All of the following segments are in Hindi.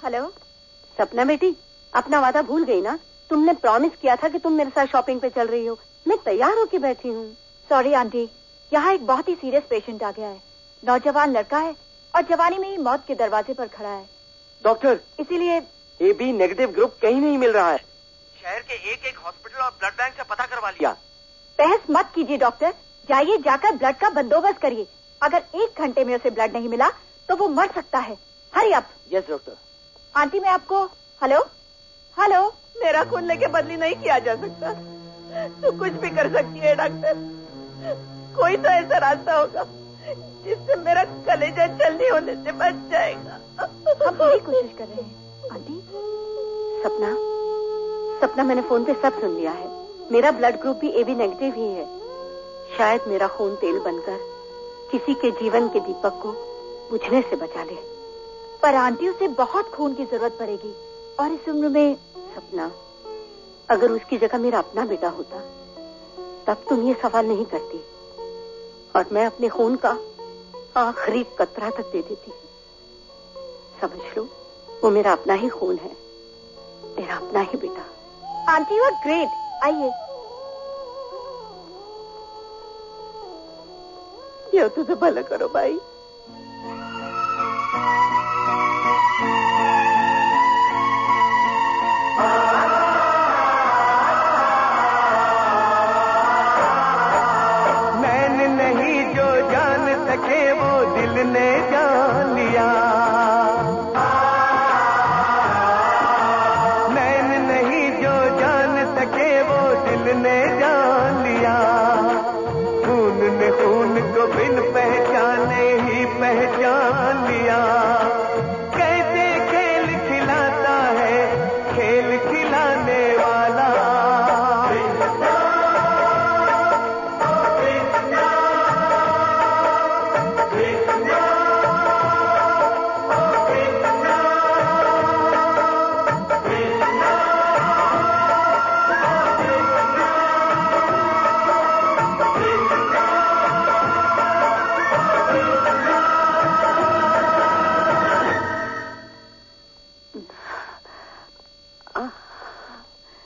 हेलो सपना बेटी, अपना वादा भूल गई ना? तुमने प्रॉमिस किया था कि तुम मेरे साथ शॉपिंग पे चल रही हो। मैं तैयार होके बैठी हूँ। सॉरी आंटी, यहाँ एक बहुत ही सीरियस पेशेंट आ गया है। नौजवान लड़का है और जवानी में ही मौत के दरवाजे पर खड़ा है। डॉक्टर, इसीलिए AB नेगेटिव ग्रुप कहीं नहीं मिल रहा है। शहर के एक हॉस्पिटल और ब्लड बैंक से पता करवा लिया। बहस मत कीजिए डॉक्टर, जाइए जाकर ब्लड का बंदोबस्त करिए। अगर 1 घंटे में उसे ब्लड नहीं मिला तो वो मर सकता है। Hurry up. Yes doctor. Aunty मैं आपको हेलो हेलो मेरा खून लेके बदली नहीं किया जा सकता। तू कुछ भी कर सकती है डॉक्टर। कोई तो ऐसा रास्ता होगा जिससे मेरा कलेजा जल्दी होने से बच जाएगा। हम पूरी कोशिश कर रहे हैं आंटी। सपना मैंने फोन पे सब सुन लिया है। मेरा ब्लड ग्रुप भी AB नेगेटिव ही है। शायद मेरा खून तेल बनकर किसी के जीवन के दीपक को बुझने से बचा ले। पर आंटी उसे बहुत खून की जरूरत पड़ेगी और इस उम्र में। सपना, अगर उसकी जगह मेरा अपना बेटा होता तब तुम ये सवाल नहीं करती और मैं अपने खून का आखिरी कतरा तक दे देती। समझ लो, वो मेरा अपना ही खून है, मेरा अपना ही बेटा। Aunty you are great. आइए। ये तुझे भला करो भाई। मैंने नहीं जो जान सके वो दिल ने जान लिया। मैंने नहीं जो जान सके वो दिल ने जान लिया। खून ने खून को बिन पहचाने ही पहचान लिया। कैसे खेल खिलाता है खेल खिलाने वाला।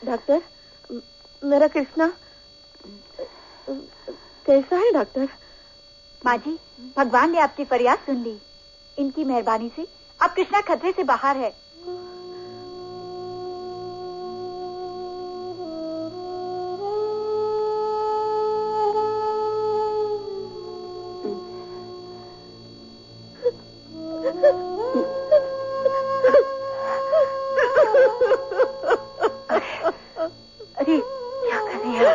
डॉक्टर, मेरा कृष्णा कैसा है डॉक्टर? माँ जी, भगवान ने आपकी फरियाद सुन ली। इनकी मेहरबानी से अब कृष्णा खतरे से बाहर है। अरे क्या कर रही है?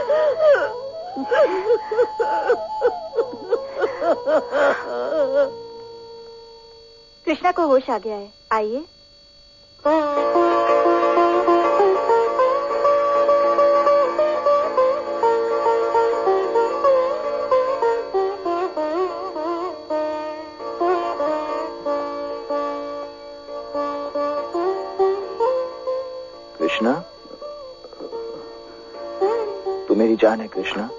कृष्णा को होश आ गया है, आइए। कृष्णा, तू मेरी जान है कृष्णा।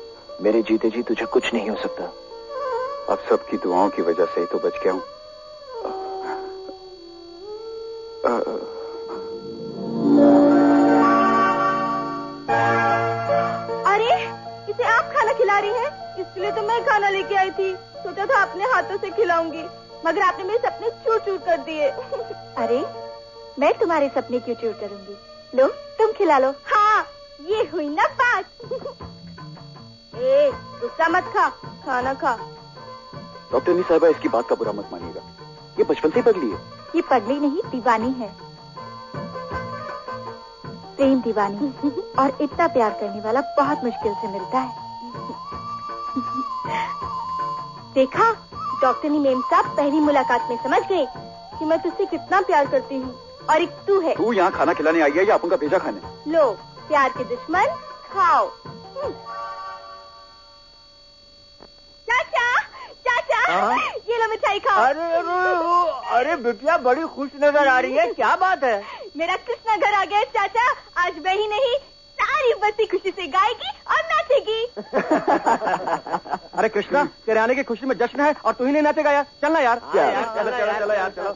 मेरे जीते जी तुझे कुछ नहीं हो सकता। अब सबकी दुआओं की वजह से ही तो बच गया हूं। अरे, इसे आप खाना खिला रही हैं? इसके लिए तो मैं खाना लेके आई थी। सोचा था अपने हाथों से खिलाऊंगी, मगर आपने मेरे सपने चूर चूर कर दिए। अरे, मैं तुम्हारे सपने क्यों चूर करूंगी? लो, तुम खिला लो। हाँ, ये हुई ना बात। ए, गुस्सा मत खा, खाना खा। डॉक्टर साहिबा, इसकी बात का बुरा मत मानिएगा। ये बचपन से पगली है। ये पगली नहीं, दीवानी है। प्रेम दीवानी और इतना प्यार करने वाला बहुत मुश्किल से मिलता है। देखा, डॉक्टर मेम साहब पहली मुलाकात में समझ गए कि मैं तुझसे कितना प्यार करती हूँ। और एक तू है। तू यहाँ खाना खिलाने आई है या अपन का भेजा खाने? लो, प्यार के दुश्मन खाओ। चाचा, चाचा, ये लो मिठाई खाओ। अरे बिटिया, बड़ी खुश नजर आ रही है, क्या बात है? मेरा कृष्णा घर आ गया चाचा। आज मैं ही नहीं, सारी बस्ती खुशी से गाएगी और नाचेगी। अरे कृष्णा, तेरे आने की खुशी में जश्न है और तू ही नहीं नाचेगा यार। चलना यार। चलो चलो चलो यार, चलो।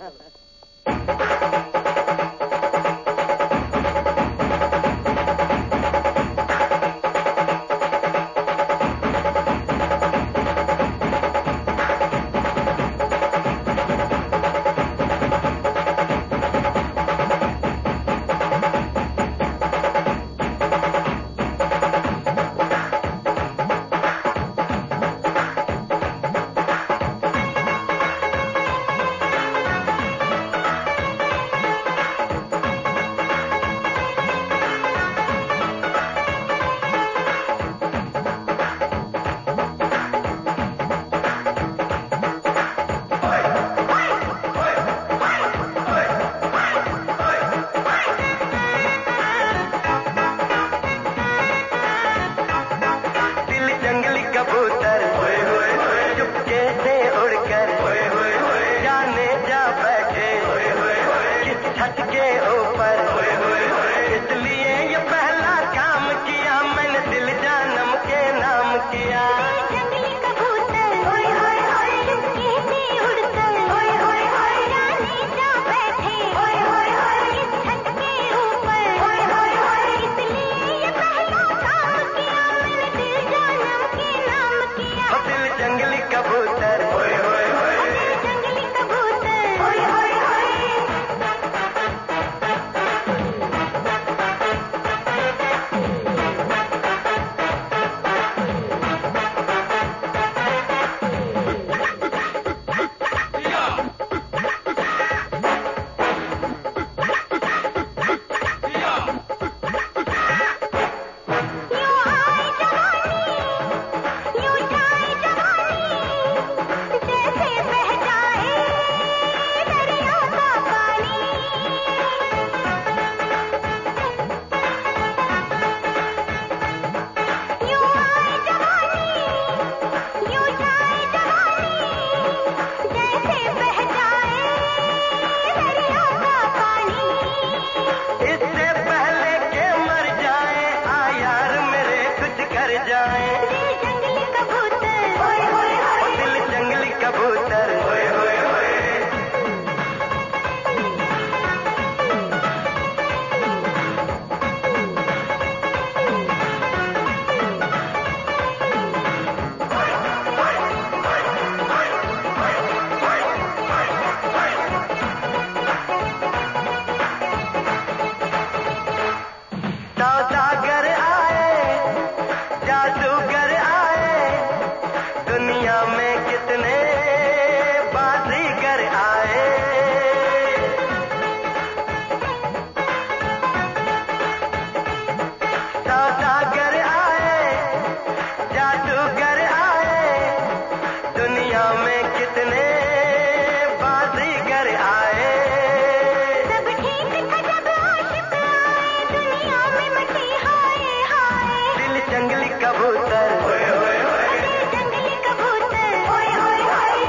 छत के ऊपर, इसलिए ये पहला काम किया मैंने, दिल जानम के नाम किया। जंगली कबूतर ओए होए होए चुपके से उड़कर, ओए होए होए जाने जा बैठे, ओए होए होए इस छत के ऊपर, ओए होए होए इसलिए ये पहला काम किया मैंने, दिल जानम के नाम किया। दिल जंगली कबूतर ओए होए होए, जंगली कबूतर ओए होए होए। यूं आए जवानी, यूं जाए जवानी, जैसे बह जाए दरिया का पानी। यूं आए जवानी, यूं जाए जवानी, जैसे बह जाए दरिया का पानी। इससे पहले के मर जाए, आ यार मेरे कुछ कर जाए। दिल जंगली कबूतर ओए होए होए, दिल जंगली कबूतर ओए होए होए। सौदागर आए, जादूगर आए, दुनिया में कितने बाजीगर आए। सौदागर आए, जादूगर आए, दुनिया में कितने बाजीगर आए। सब ठीक था जब आशिक आए, दुनिया में मची हाय हाय। दिल जंगली कबूतर ओए होए होए। दिल जंगली कबूतर ओए होए होए।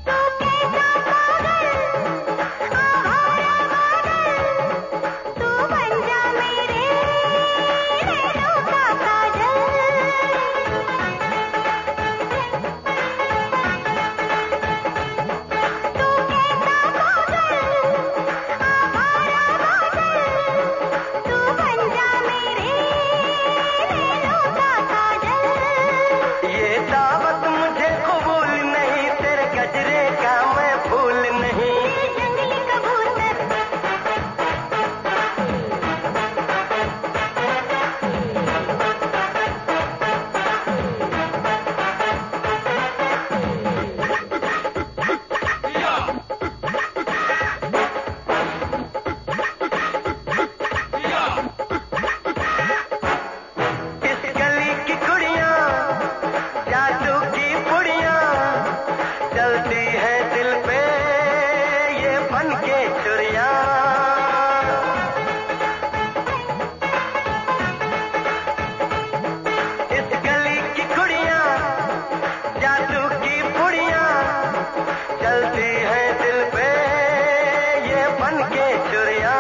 तू कैसा पागल आवारा बादल, तू बन जा मेरे नैनों का काजल। तू कैसा पागल आवारा बादल, तू बन जा मेरे नैनों का काजल। ये दावत मुझे कबूल नहीं, तेरे गजरे का मैं फूल नहीं। दिल जंगली कबूतर इस गली की कुड़ियां, जादू की पुड़ियां, चलती है दिल पे ये बन के चुड़ियां। इस गली की कुड़ियां, जादू की पुड़ियां, चलती है दिल पे ये बन के चुड़ियां।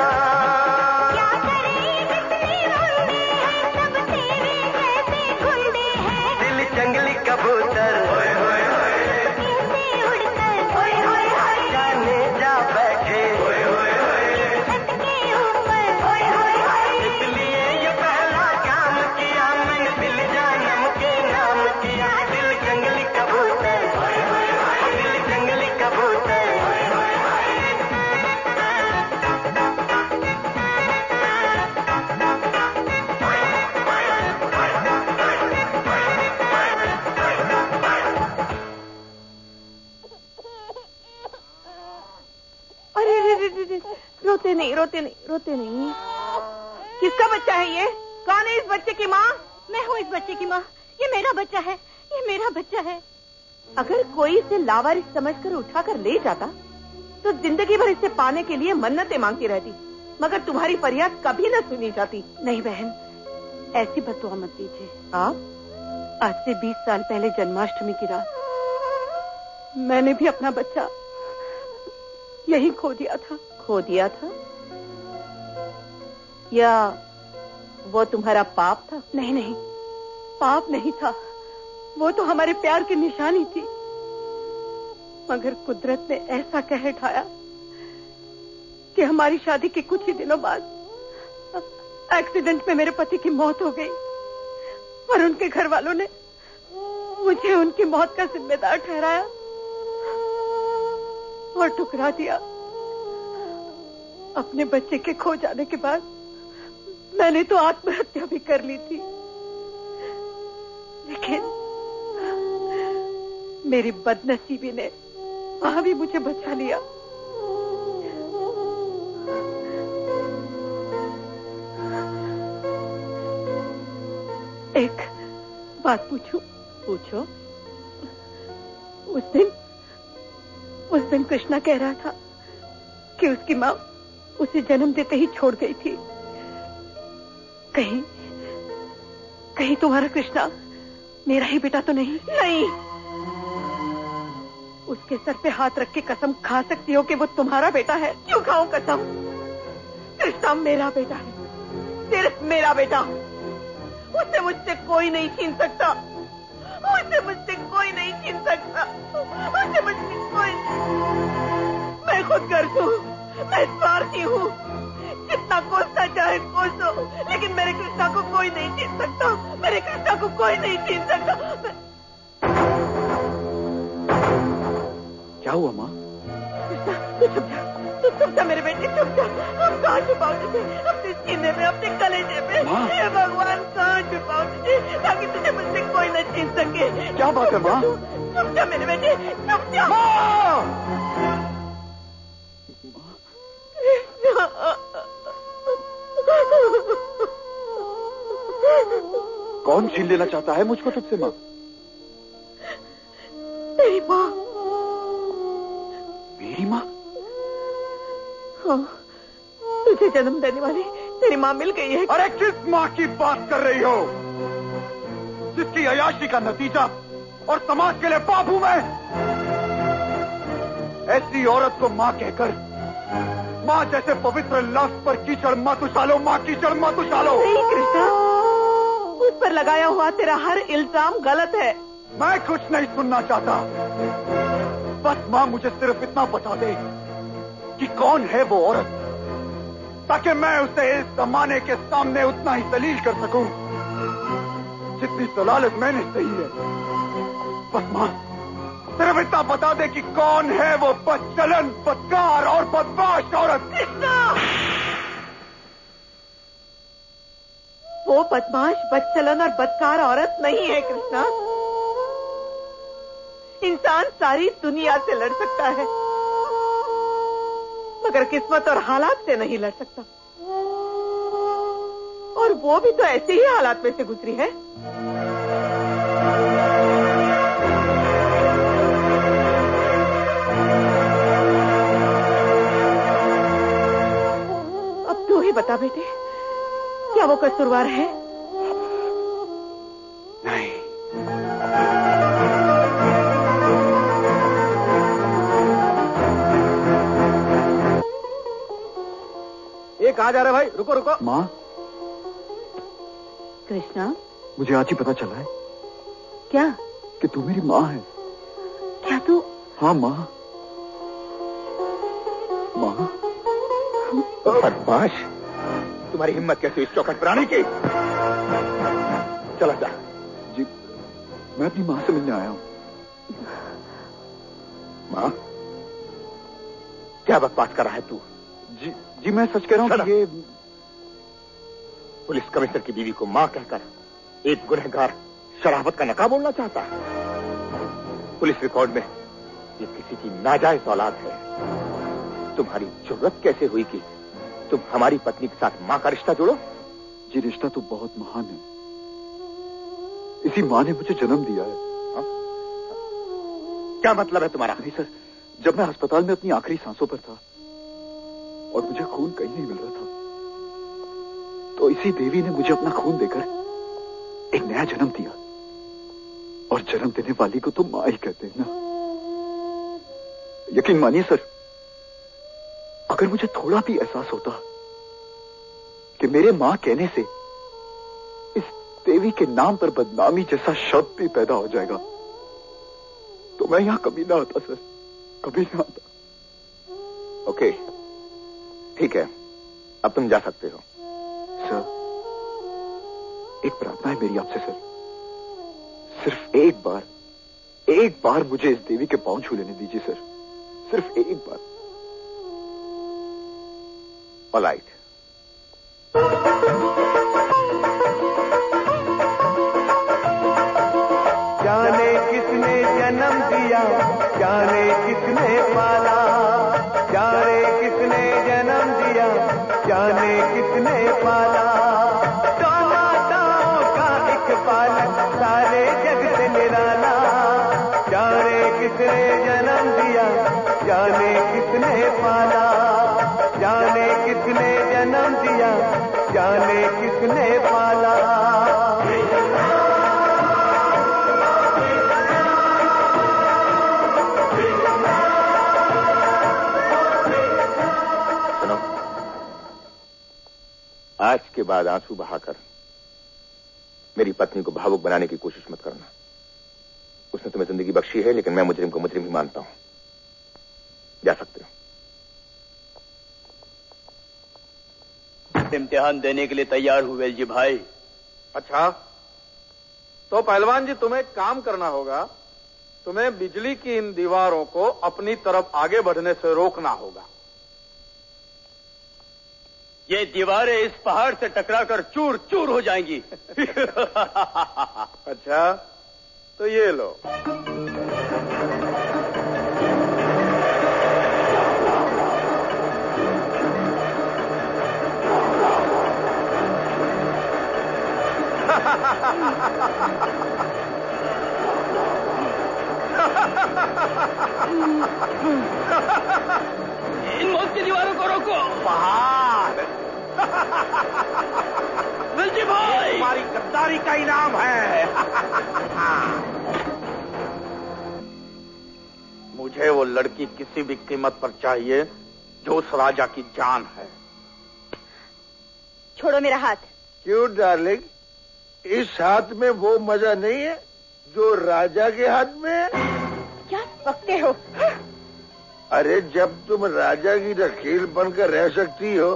क्या करें जितने मुंडे हैं, सब तेरे जैसे गुंडे हैं। दिल जंगली कबूतर ओए होए होए, इनसे उड़कर ओए होए होए, जाने जा बैठे ओए होए होए। छत के ऊपर ओए होए होए। इसलिए ये पहला काम किया मैंने, दिल जानम के नाम किया। दिल जंगली कबूतर ओए होए होए, दिल जंगली कबूतर ओए होए होए। अरे रे रे रे रे, रोते नहीं रोते नहीं रोते नहीं। किसका बच्चा है ये? कौन है इस बच्चे की माँ? मैं हूँ इस बच्चे की माँ। ये मेरा बच्चा है, ये मेरा बच्चा है। अगर कोई इसे लावारिस समझकर उठाकर ले जाता तो जिंदगी भर इसे पाने के लिए मन्नतें मांगती रहती, मगर तुम्हारी फरियाद कभी न सुनी जाती। नहीं बहन, ऐसी बददुआ मत दीजिए। आप आज से 20 साल पहले जन्माष्टमी की रात मैंने भी अपना बच्चा यही खो दिया था। खो दिया था या वो तुम्हारा पाप था? नहीं नहीं, पाप नहीं था, वो तो हमारे प्यार की निशानी थी। मगर कुदरत ने ऐसा कह ढाया कि हमारी शादी के कुछ ही दिनों बाद एक्सीडेंट में मेरे पति की मौत हो गई और उनके घर वालों ने मुझे उनकी मौत का जिम्मेदार ठहराया और ठुकरा दिया। अपने बच्चे के खो जाने के बाद मैंने तो आत्महत्या भी कर ली थी, लेकिन मेरी बदनसीबी ने वहां भी मुझे बचा लिया। एक बात पूछूं? पूछो। उस दिन कृष्णा कह रहा था कि उसकी माँ उसे जन्म देते ही छोड़ गई थी। कहीं तुम्हारा कृष्णा मेरा ही बेटा तो नहीं? नहीं। उसके सर पे हाथ रख के कसम खा सकती हो कि वो तुम्हारा बेटा है? क्यों खाऊं कसम? कृष्णा मेरा बेटा है, सिर्फ मेरा बेटा। उसे मुझसे कोई नहीं छीन सकता, उसे मुझसे कोई नहीं छीन सकता, उसे मुझसे कोई। मैं खुद गर्ज हूँ, मैं स्वार्थी हूँ, जितना कोसना चाहे कोसो, लेकिन मेरे कृष्णा को कोई नहीं छीन सकता, मेरे कृष्णा को कोई नहीं छीन सकता। क्या हुआ माँ? कृष्णा तू चुप जा, तू चुप जा मेरे बेटे, चुप जा। हम कहाँ छुपाओ तुझे? अपने सीने में, अपने कलेजे में। हे भगवान, कहाँ छुपाओ तुझे ताकि तुझे मुझसे कोई न छीन सके? क्या बात है माँ? चुप जा मेरे बेटे, चुप जा। कौन छीन लेना चाहता है मुझको तुझसे माँ? तेरी माँ। मेरी माँ? हाँ, तुझे जन्म देने वाली तेरी माँ मिल गई है। अरे किस माँ की बात कर रही हो, जिसकी अयाशी का नतीजा और समाज के लिए पाप हूं मैं? ऐसी औरत को माँ कहकर माँ जैसे पवित्र लफ्ज पर कीचड़ मत उछालो, माँ कीचड़ मत उछालो। नहीं कृष्णा, उस पर लगाया हुआ तेरा हर इल्जाम गलत है। मैं कुछ नहीं सुनना चाहता, बस माँ मुझे सिर्फ इतना बता दे कि कौन है वो औरत, ताकि मैं उसे इस जमाने के सामने उतना ही दलील कर सकूं जितनी दलालत मैंने सही है। बस माँ सिर्फ इतना बता दे कि कौन है वो बदचलन, बदकार और बदमाश औरत। कृष्णा, वो बदमाश, बदचलन और बदकार औरत नहीं है कृष्णा। इंसान सारी दुनिया से लड़ सकता है, मगर किस्मत और हालात से नहीं लड़ सकता, और वो भी तो ऐसे ही हालात में से गुजरी है। अब तू ही बता बेटे, क्या वो कसूरवार है? नहीं। कहाँ जा रहे भाई? रुको रुको। माँ, कृष्णा, मुझे आज ही पता चला है। क्या? कि तू मेरी माँ है। क्या तू? हाँ माँ। माँ। बदमाश, तुम्हारी हिम्मत कैसे इस चौखट पर आने की? चला जा। जी, मैं अपनी माँ से मिलने आया हूँ। माँ, क्या बकवास कर रहा है तू? जी मैं सच कह रहा हूँ कि ये पुलिस कमिश्नर की बीवी को माँ कहकर एक गुनहगार शराफत का नकाब बोलना चाहता है। पुलिस रिकॉर्ड में ये किसी की नाजायज औलाद है। तुम्हारी जरूरत कैसे हुई कि तुम हमारी पत्नी के साथ माँ का रिश्ता जोड़ो? जी रिश्ता तो बहुत महान है, इसी माँ ने मुझे जन्म दिया है। हा? क्या मतलब है तुम्हारा? नहीं सर, जब मैं अस्पताल में अपनी आखिरी सांसों पर था और मुझे खून कहीं नहीं मिल रहा था, तो इसी देवी ने मुझे अपना खून देकर एक नया जन्म दिया। और जन्म देने वाली को तो माँ ही कहते हैं ना। यकीन मानिए सर, अगर मुझे थोड़ा भी एहसास होता कि मेरे मां कहने से इस देवी के नाम पर बदनामी जैसा शब्द भी पैदा हो जाएगा, तो मैं यहां कभी ना आता सर, कभी ना आता। ओके, ठीक है, अब तुम जा सकते हो। सर, एक प्रार्थना है मेरी आपसे सर, सिर्फ एक बार मुझे इस देवी के पांव छू लेने दीजिए सर, सिर्फ एक बार। ऑलराइट। जाने किसने जन्म दिया, जाने किसने पाला, जाने किसने जन्म दिया, जाने किसने पाला। माताओं का एक बालक सारे जग से निराला, जाने किसने जन्म दिया, जाने किसने पाला, जाने किसने जन्म दिया, जाने किसने पाला। सुनो, आज के बाद आंसू बहाकर मेरी पत्नी को भावुक बनाने की कोशिश मत करना। उसने तुम्हें जिंदगी बख्शी है, लेकिन मैं मुजरिम को मुजरिम ही मानता हूं। जा सकते हो। इम्तिहान देने के लिए तैयार हुए जी भाई। अच्छा, तो पहलवान जी तुम्हें काम करना होगा। तुम्हें बिजली की इन दीवारों को अपनी तरफ आगे बढ़ने से रोकना होगा। ये दीवारें इस पहाड़ से टकराकर चूर चूर हो जाएंगी। अच्छा, तो ये लो। इन मौत की दीवारों को रोको। पहाड़ मिर्ची भाई, तुम्हारी गद्दारी का इनाम है। मुझे वो लड़की किसी भी कीमत पर चाहिए जो उस राजा की जान है। छोड़ो मेरा हाथ। क्यों डार्लिंग, इस हाथ में वो मजा नहीं है जो राजा के हाथ में है? क्या बकते हो? अरे जब तुम राजा की रखील बनकर रह सकती हो,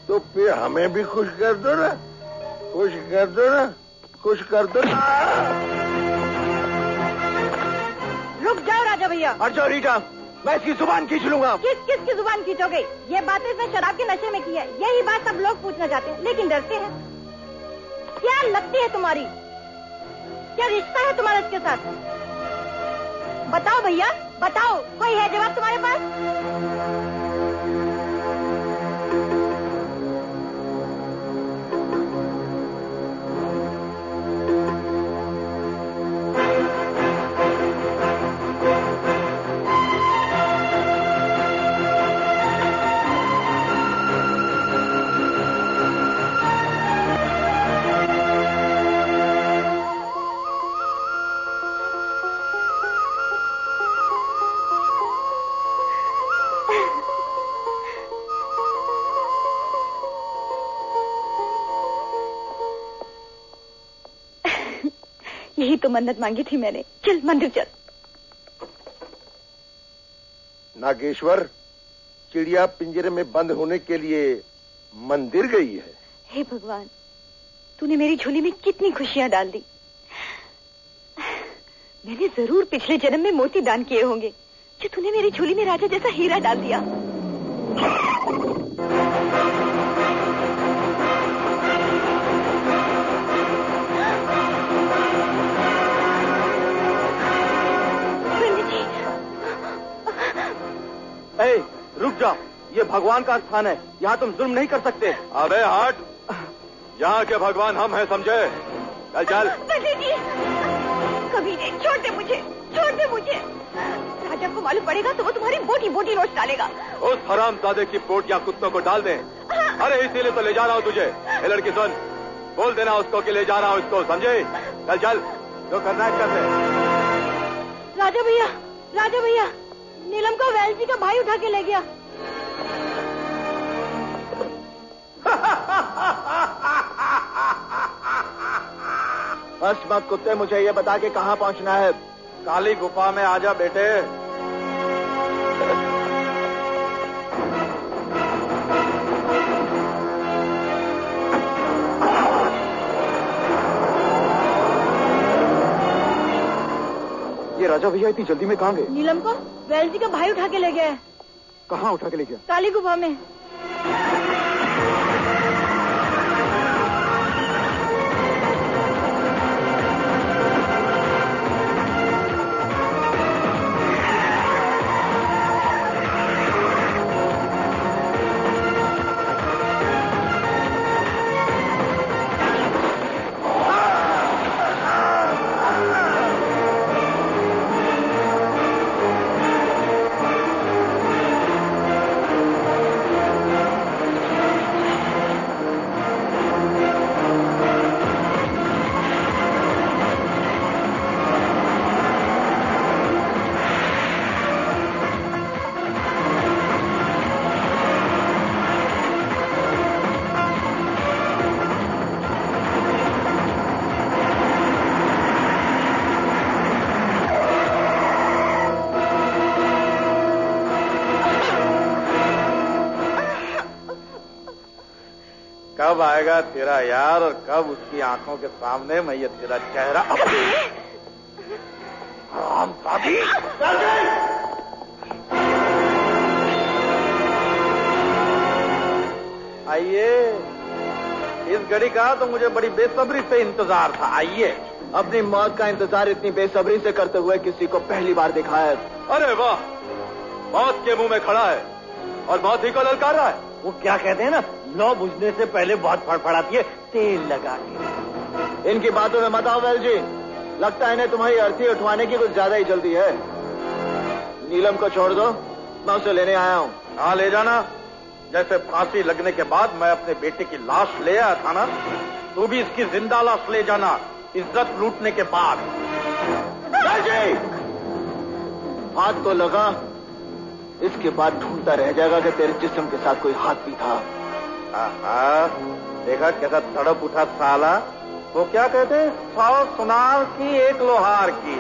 तो फिर हमें भी खुश कर दो ना, खुश कर दो ना, खुश कर दो ना। रुक जाओ राजा भैया। अच्छा रीटा, मैं इसकी जुबान खींच लूंगा। किसकी जुबान खींचोगे? ये बातें इसने शराब के नशे में की है। यही बात सब लोग पूछना चाहते हैं, लेकिन डरते हैं। क्या लगती है तुम्हारी? क्या रिश्ता है तुम्हारा इसके साथ? बताओ भैया, बताओ, कोई है जवाब तुम्हारे पास? यही तो मन्नत मांगी थी मैंने। चल मंदिर चल। नागेश्वर, चिड़िया पिंजरे में बंद होने के लिए मंदिर गई है। हे भगवान, तूने मेरी झोली में कितनी खुशियां डाल दी। मैंने जरूर पिछले जन्म में मोती दान किए होंगे, जो तूने मेरी झोली में राजा जैसा हीरा डाल दिया। रुक जा, ये भगवान का स्थान है, यहाँ तुम जुल्म नहीं कर सकते। अबे हट, यहाँ के भगवान हम हैं, समझे? चल चल। पंडित जी। कभी नहीं, छोड़ दे मुझे, छोड़ दे मुझे। राजा को मालूम पड़ेगा तो वो तुम्हारी बोटी बोटी नोच डालेगा। उस हरामजादे की बोटियां कुत्तों को डाल दे। अरे इसीलिए तो ले जा रहा हूँ तुझे। ए लड़की सुन, बोल देना उसको कि ले जा रहा हूँ इसको, समझे? चल चल, जो करना है कर दे। राजा भैया, नीलम को वेलजी का भाई उठा के ले गया। बस मत कुत्ते, मुझे ये बता के कहाँ पहुँचना है? काली गुफा में आजा बेटे। ये राजा भैया इतनी जल्दी में कहाँ गए? नीलम को वेलजी का भाई उठा के ले गया है। कहाँ उठा के ले गया? काली गुफा में। कब आएगा तेरा यार और कब उसकी आंखों के सामने मैं ये तेरा चेहरा। हरामजादी! आइए, इस घड़ी का तो मुझे बड़ी बेसब्री से इंतजार था। आइए। अपनी मौत का इंतजार इतनी बेसब्री से करते हुए किसी को पहली बार देखा है। अरे वाह, मौत के मुंह में खड़ा है और मौत ही को ललकार रहा है। वो क्या कहते हैं ना, लौ बुझने से पहले बहुत फड़फड़ाती है तेल लगा के। इनकी बातों में मत आओ वेल जी, लगता है इन्हें तुम्हारी अर्थी उठवाने की कुछ ज्यादा ही जल्दी है। नीलम को छोड़ दो, मैं उसे लेने आया हूँ। हाँ ले जाना, जैसे फांसी लगने के बाद मैं अपने बेटे की लाश ले आया था ना, तू भी इसकी जिंदा लाश ले जाना, इज्जत लूटने के बाद। वेल जी, हाथ तो लगा, इसके बाद ढूंढता रह जाएगा कि तेरे जिस्म के साथ कोई हाथ भी था। देखा कैसा तड़प उठा साला। वो क्या कहते हैं, 100 सुनार की एक लोहार की।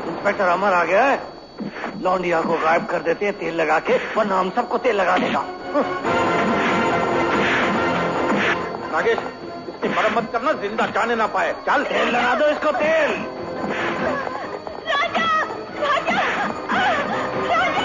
इंस्पेक्टर अमर आ गया है। लौंडिया को गायब कर देते हैं तेल लगा के, वरना हम सबको तेल लगा देगा। नागेश, इसकी मरम्मत करना, जिंदा जाने ना पाए। चल तेल लगा दो इसको, तेल। राजा, राजा, राजा।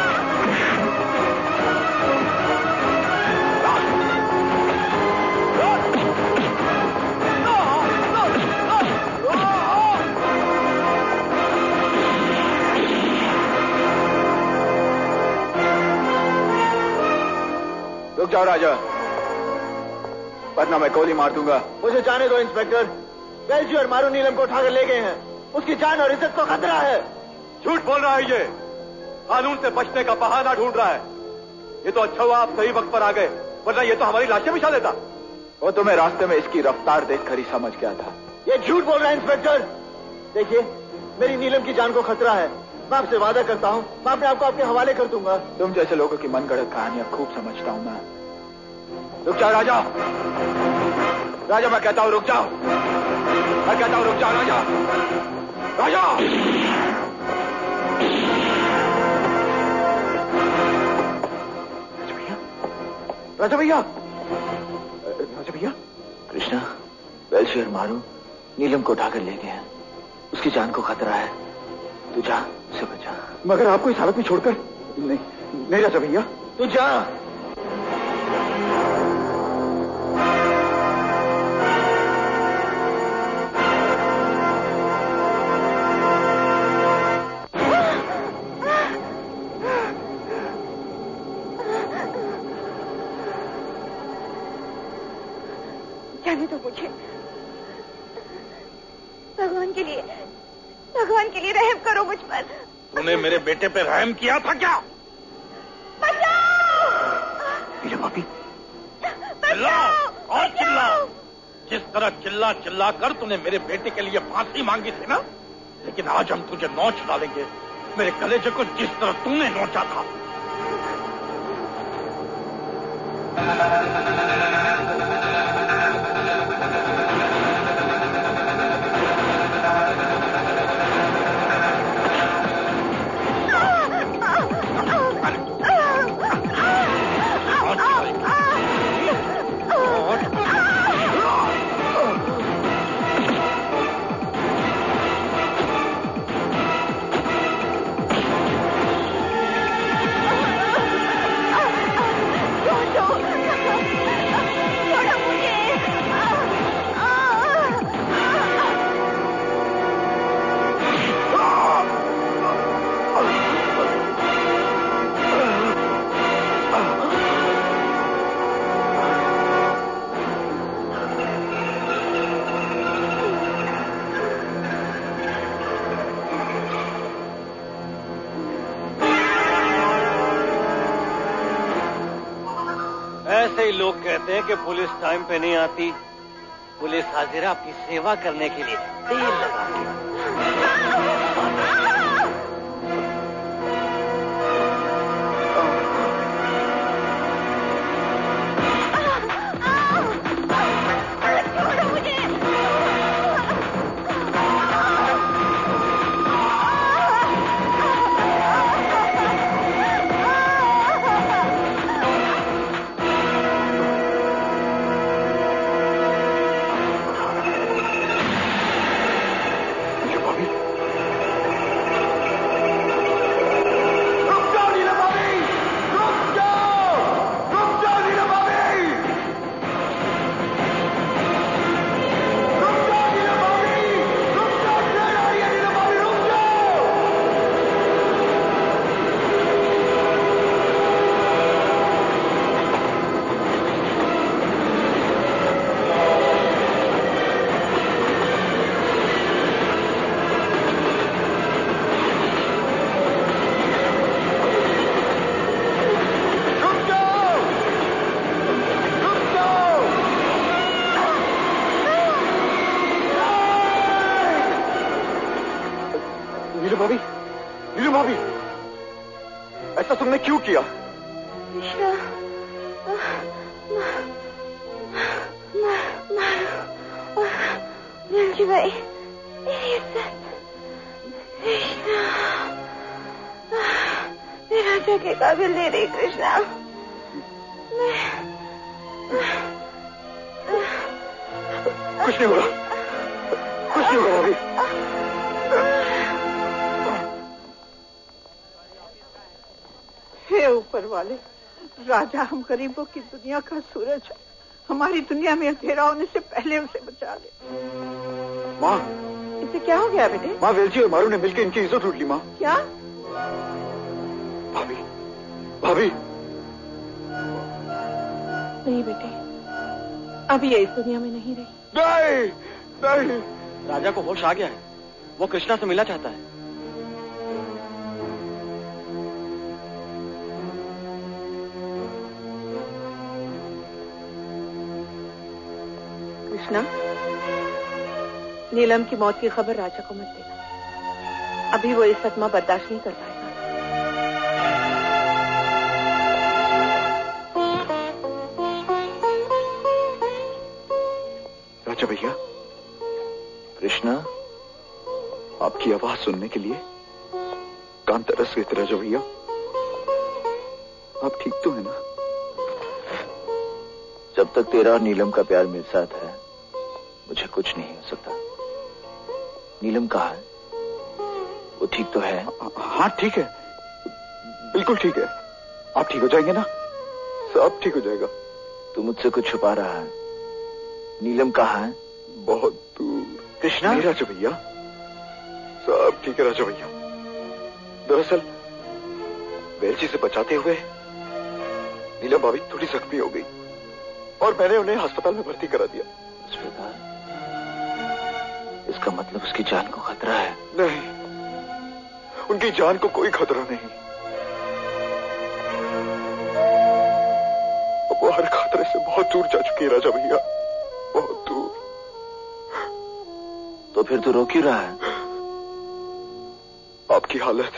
रुक जाओ राजा, वरना मैं गोली मार दूंगा। मुझे जाने दो इंस्पेक्टर। वेलजी और मारू नीलम को उठाकर ले गए हैं। उसकी जान और इज्जत को खतरा है। झूठ बोल रहा है ये, कानून से बचने का बहाना ढूंढ रहा है। ये तो अच्छा हुआ आप सही वक्त पर आ गए, वरना ये तो हमारी लाशें बिछा देता। वो तो मैं रास्ते में इसकी रफ्तार देखकर ही समझ गया था। ये झूठ बोल रहा है इंस्पेक्टर। देखिए, मेरी नीलम की जान को खतरा है। मैं आपसे वादा करता हूँ, मैं अपने आपको आपके हवाले कर दूंगा। तुम जैसे लोगों की मनगढ़ंत कहानियां खूब समझता हूँ मैं। रुक जाओ राजा, राजा मैं कहता हूँ रुक जाओ, मैं कहता हूँ रुक जाओ राजा, राजा। राजा भैया, राजा भैया। कृष्णा, वेलजी और मारू नीलम को उठाकर ले गए हैं। उसकी जान को खतरा है, तू जा, उसे बचा। मगर आपको इस हालत में छोड़कर? नहीं, नहीं राजा भैया। तू जा। जाने दो मुझे। भगवान के लिए रहम करो मुझ पर। तूने मेरे बेटे पे रहम किया था क्या? नीलम भाभी। चिल्लाओ और चिल्लाओ। जिस तरह चिल्ला चिल्ला कर तूने मेरे बेटे के लिए फांसी मांगी थी ना, लेकिन आज हम तुझे नोच डालेंगे, मेरे कलेजे को जिस तरह तूने नोचा था। ऐसे ही लोग कहते हैं कि पुलिस टाइम पे नहीं आती। पुलिस हाजिर है आपकी सेवा करने के लिए, तेल लगा के। नीलम भाभी, ऐसा तुमने क्यों किया? कृष्णा, नंजी भाई, कृष्णा, मैं राजा के काबिल नहीं रही कृष्णा। कुछ नहीं होगा, कुछ नहीं होगा भाभी। हे ऊपर वाले, राजा हम गरीबों की दुनिया का सूरज है, हमारी दुनिया में अंधेरा होने से पहले उसे बचा ले। माँ, इसे क्या हो गया बेटे? माँ, वेलजी और मारू ने मिलकर इनकी इज्जत लूट ली। माँ, क्या? भाभी, भाभी। नहीं बेटे, अब ये इस दुनिया में नहीं रही। नहीं, नहीं। राजा को होश आ गया है, वो कृष्णा से मिलना चाहता है। कृष्णा, नीलम की मौत की खबर राजा को मत देना, अभी वो ये सदमा बर्दाश्त नहीं कर पाएगा। राजा भैया, कृष्णा आपकी आवाज सुनने के लिए कान तरस गए थे। राजा भैया, आप ठीक तो है ना? जब तक तेरा और नीलम का प्यार मेरे साथ है, मुझे कुछ नहीं हो सकता। नीलम कहाँ है? वो ठीक तो है? हाँ ठीक है, बिल्कुल ठीक है। आप ठीक हो जाएंगे ना? सब ठीक हो जाएगा। तू मुझसे कुछ छुपा रहा है। नीलम कहाँ है? बहुत दूर। कृष्णा? नहीं राजा भैया, सब ठीक है राजा भैया। दरअसल वेल जी से बचाते हुए नीलम भाभी थोड़ी जख्मी हो गई और मैंने उन्हें अस्पताल में भर्ती करा दिया। अस्पताल? इसका मतलब उसकी जान को खतरा है? नहीं, उनकी जान को कोई खतरा नहीं। अब वो हर खतरे से बहुत दूर जा चुकी है राजा भैया, बहुत दूर। तो फिर तू रो क्यों रहा है? आपकी हालत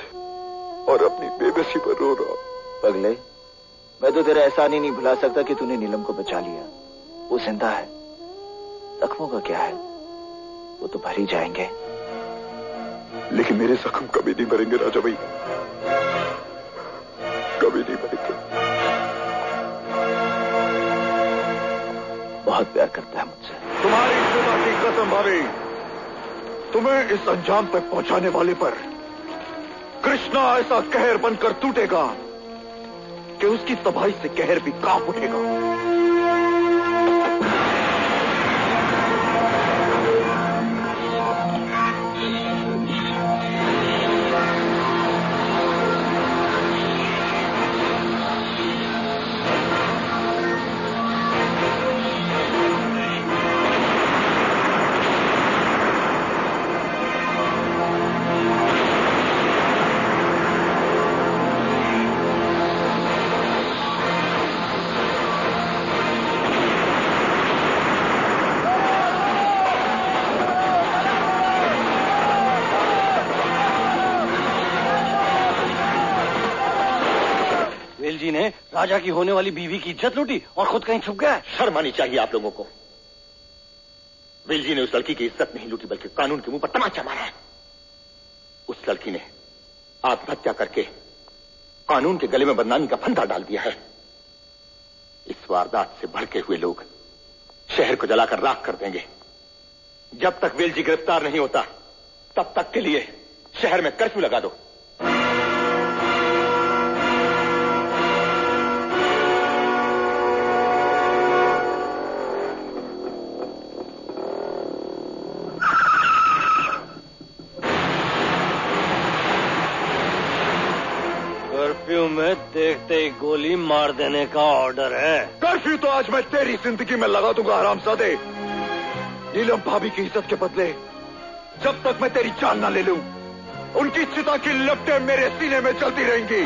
और अपनी बेबसी पर रो रहा हूं। पगले, मैं तो तेरा एहसान ही नहीं भुला सकता कि तूने नीलम को बचा लिया। वो जिंदा है, जख्मों का क्या है, वो तो भर ही जाएंगे। लेकिन मेरे जख्म कभी नहीं भरेंगे राजा भैया, कभी नहीं भरेंगे। बहुत प्यार करता है मुझसे। तुम्हारी खुदा की कसम भाभी, तुम्हें इस अंजाम तक पहुंचाने वाले पर कृष्णा ऐसा कहर बनकर टूटेगा कि उसकी तबाही से कहर भी कांप उठेगा। जी ने राजा की होने वाली बीवी की इज्जत लूटी और खुद कहीं छुप गया। शर्म आनी चाहिए आप लोगों को। वेल जी ने उस लड़की की इज्जत नहीं लूटी बल्कि कानून के मुंह पर तमाचा मारा है। उस लड़की ने आत्महत्या करके कानून के गले में बदनामी का फंदा डाल दिया है। इस वारदात से भड़के हुए लोग शहर को जलाकर राख कर देंगे। जब तक वेल जी गिरफ्तार नहीं होता तब तक के लिए शहर में कर्फ्यू लगा दो। कर्फ्यू में देखते ही गोली मार देने का ऑर्डर है। कर्फ्यू तो आज मैं तेरी जिंदगी में लगा दूंगा हरामजादे। नीलम भाभी की इज्जत के बदले जब तक मैं तेरी जान ना ले लूं, उनकी चिता की लपटें मेरे सीने में चलती रहेंगी।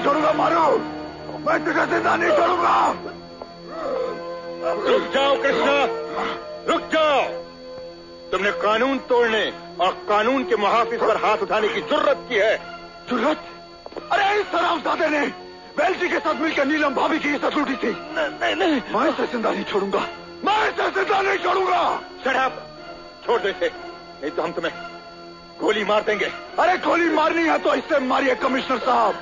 छोड़ूंगा मारू, मैं तुझे जिंदा नहीं छोड़ूंगा। रुक जाओ कृष्णा, रुक जाओ। तुमने कानून तोड़ने और कानून के मुहाफिज पर हाथ उठाने की जुर्रत की है। जुर्रत? अरे इस हरामजादे ने वेल्ची के साथ मिलकर नीलम भाभी की इज्जत लूटी थी। नहीं नहीं, मैं इसे जिंदा नहीं छोड़ूंगा, मैं इसे जिंदा नहीं छोड़ूंगा। शराब छोड़ दो इसे, नहीं तो हम तुम्हें गोली मार देंगे। अरे गोली मारनी है तो इससे मारिए कमिश्नर साहब,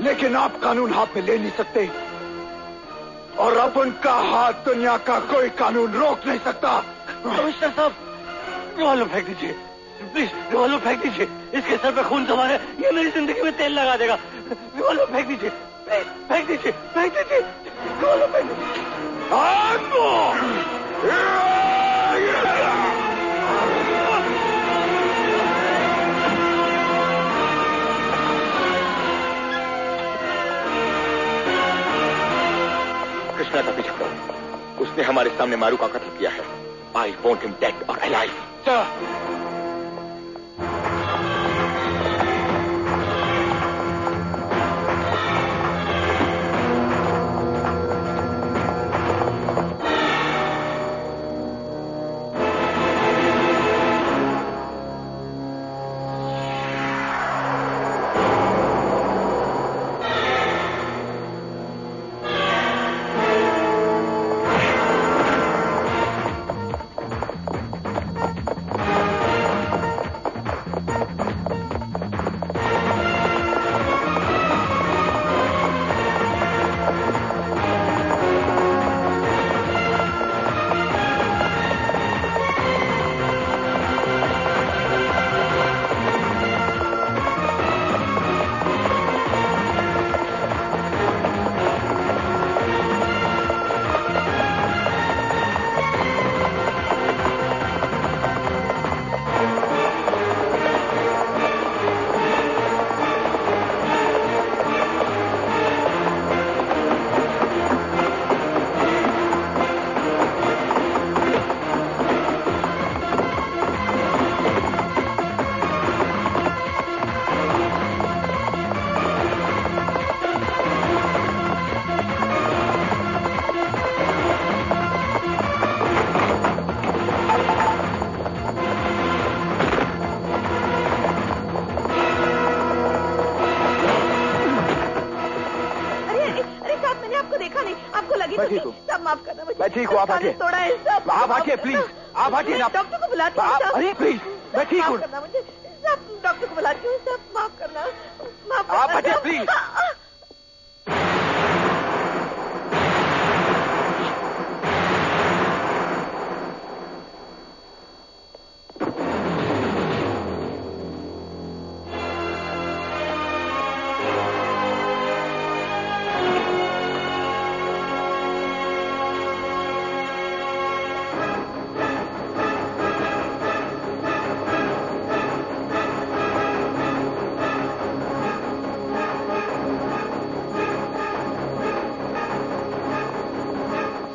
लेकिन आप कानून हाथ में ले नहीं सकते और अब उनका हाथ दुनिया का कोई कानून रोक नहीं सकता। कमिश्नर साहब, रिवॉल्वर फेंक दीजिए प्लीज, रिवॉल्वर फेंक दीजिए। इसके सर पे खून सवार है, ये मेरी जिंदगी में तेल लगा देगा। रिवॉल्वर फेंक दीजिए प्लीज, फेंक दीजिए, फेंक दीजिए, रिवॉल्वर फेंक दीजिए। कृष्णा का पीछा करो, उसने हमारे सामने मारू का कत्ल किया है। आई वॉन्ट हिम डेड और अलाइव। मैं ठीक हूँ, आप हटिए। आप हटिए प्लीज, आप हटिए ना। डॉक्टर को बुलाती हूँ। अरे प्लीज, मैं ठीक हूँ। डॉक्टर को बुलाती हूँ, सब माफ करना, माफ करना। आप हटिए प्लीज।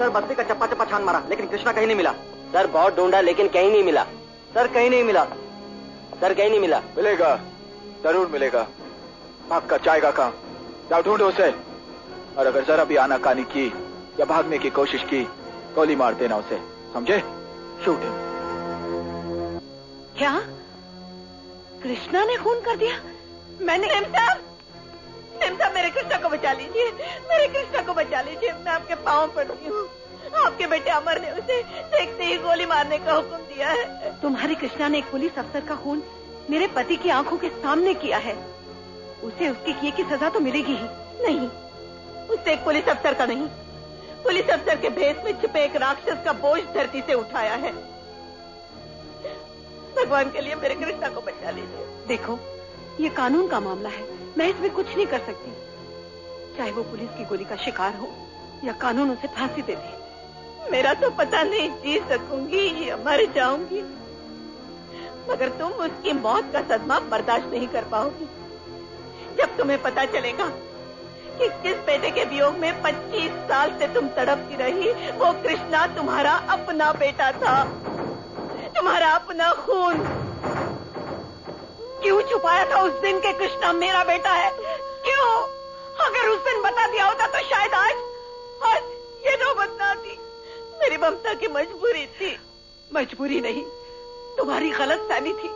सर बस्ती का चप्पा चप्पा छान मारा लेकिन कृष्णा कहीं नहीं मिला। सर बहुत ढूंढा लेकिन कहीं नहीं मिला। सर कहीं नहीं मिला, सर कहीं नहीं मिला। मिलेगा, जरूर मिलेगा। भाग कर जाएगा कहाँ? जाओ ढूंढो उसे, और अगर जरा भी आनाकानी की या भागने की कोशिश की, गोली मार देना उसे, समझे? Shoot him. क्या कृष्णा ने खून कर दिया? मैंने नेम साहब, मेरे कृष्णा को बचा लीजिए, मेरे कृष्णा को बचा लीजिए। मैं आपके पाँव पड़ती हूँ। आपके बेटे अमर ने उसे देखते ही गोली मारने का हुक्म दिया है। तुम्हारे कृष्णा ने एक पुलिस अफसर का खून मेरे पति की आंखों के सामने किया है। उसे उसके किए की सजा तो मिलेगी ही। नहीं, उससे एक पुलिस अफसर का नहीं, पुलिस अफसर के भेष में छिपे एक राक्षस का बोझ धरती से उठाया है। भगवान के लिए मेरे कृष्णा को बचा लीजिए। देखो, ये कानून का मामला है, मैं इसमें कुछ नहीं कर सकती। चाहे वो पुलिस की गोली का शिकार हो या कानून उसे फांसी दे दे। मेरा तो पता नहीं जी सकूंगी या मर जाऊंगी, मगर तुम उसकी मौत का सदमा बर्दाश्त नहीं कर पाओगी। जब तुम्हें पता चलेगा कि जिस बेटे के वियोग में 25 साल से तुम तड़पती रही, वो कृष्णा तुम्हारा अपना बेटा था, तुम्हारा अपना खून। क्यों छुपाया था उस दिन के कृष्णा मेरा बेटा है? क्यों? दिया होता तो शायद आज ये नौबत ना आती। मेरी ममता की मजबूरी थी। मजबूरी नहीं, तुम्हारी गलतफहमी थी।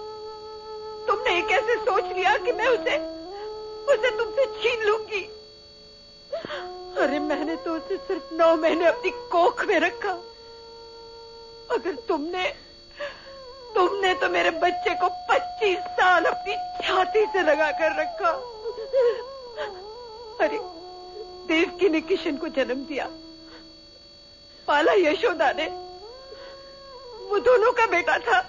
तुमने ये कैसे सोच लिया कि मैं उसे तुमसे छीन लूंगी। अरे मैंने तो उसे सिर्फ 9 महीने अपनी कोख में रखा। अगर तुमने तो मेरे बच्चे को 25 साल अपनी छाती से लगा कर रखा। अरे देवकी ने किशन को जन्म दिया, पाला यशोदा ने, वो दोनों का बेटा था।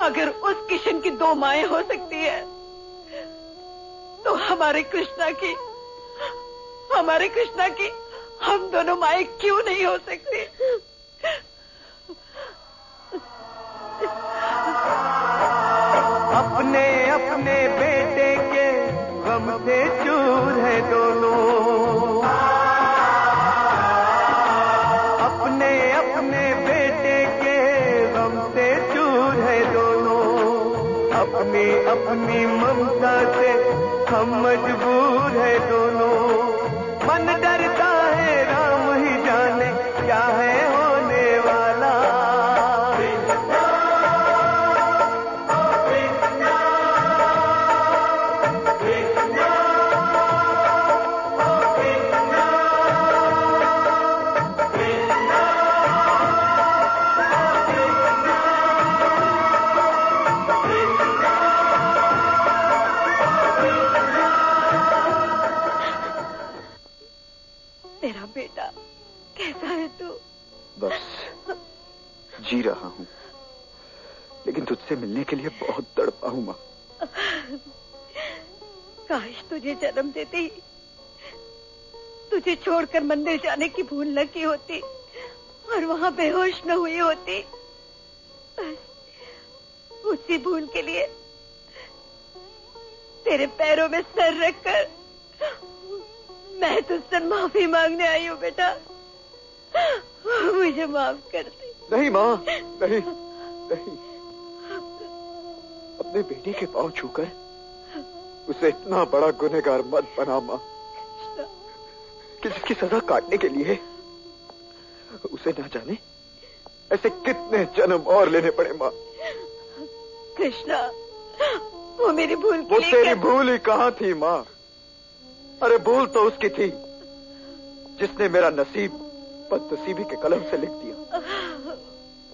अगर उस किशन की 2 माएं हो सकती है तो हमारे कृष्णा की हम दोनों माएं क्यों नहीं हो सकती। अपने अपने बेटे के गम से चूर है दोनों। अपने अपने बेटे के गम से चूर है दोनों। अपनी अपनी ममता से हम मजबूर है दोनों। मन डरता है राम ही जाने क्या है होने वाला। तेरा बेटा कैसा है तू? बस जी रहा हूँ, लेकिन तुझसे मिलने के लिए बहुत तड़पा हूँ माँ। काश तुझे जन्म देते ही तुझे छोड़कर मंदिर जाने की भूल न की होती और वहां बेहोश न हुई होती। उसी भूल के लिए तेरे पैरों में सर रखकर मैं तुझसे माफी मांगने आई हूँ बेटा। मुझे माफ कर दे। नहीं माँ, नहीं नहीं। अपने बेटे के पांव छूकर उसे इतना बड़ा गुनहगार मत बना माँ कि जिसकी सजा काटने के लिए उसे ना जाने ऐसे कितने जन्म और लेने पड़े माँ। कृष्णा, वो मेरी भूल वो तेरी भूल ही कहाँ थी माँ। अरे भूल तो उसकी थी जिसने मेरा नसीब बदनसीबी के कलम से लिख दिया।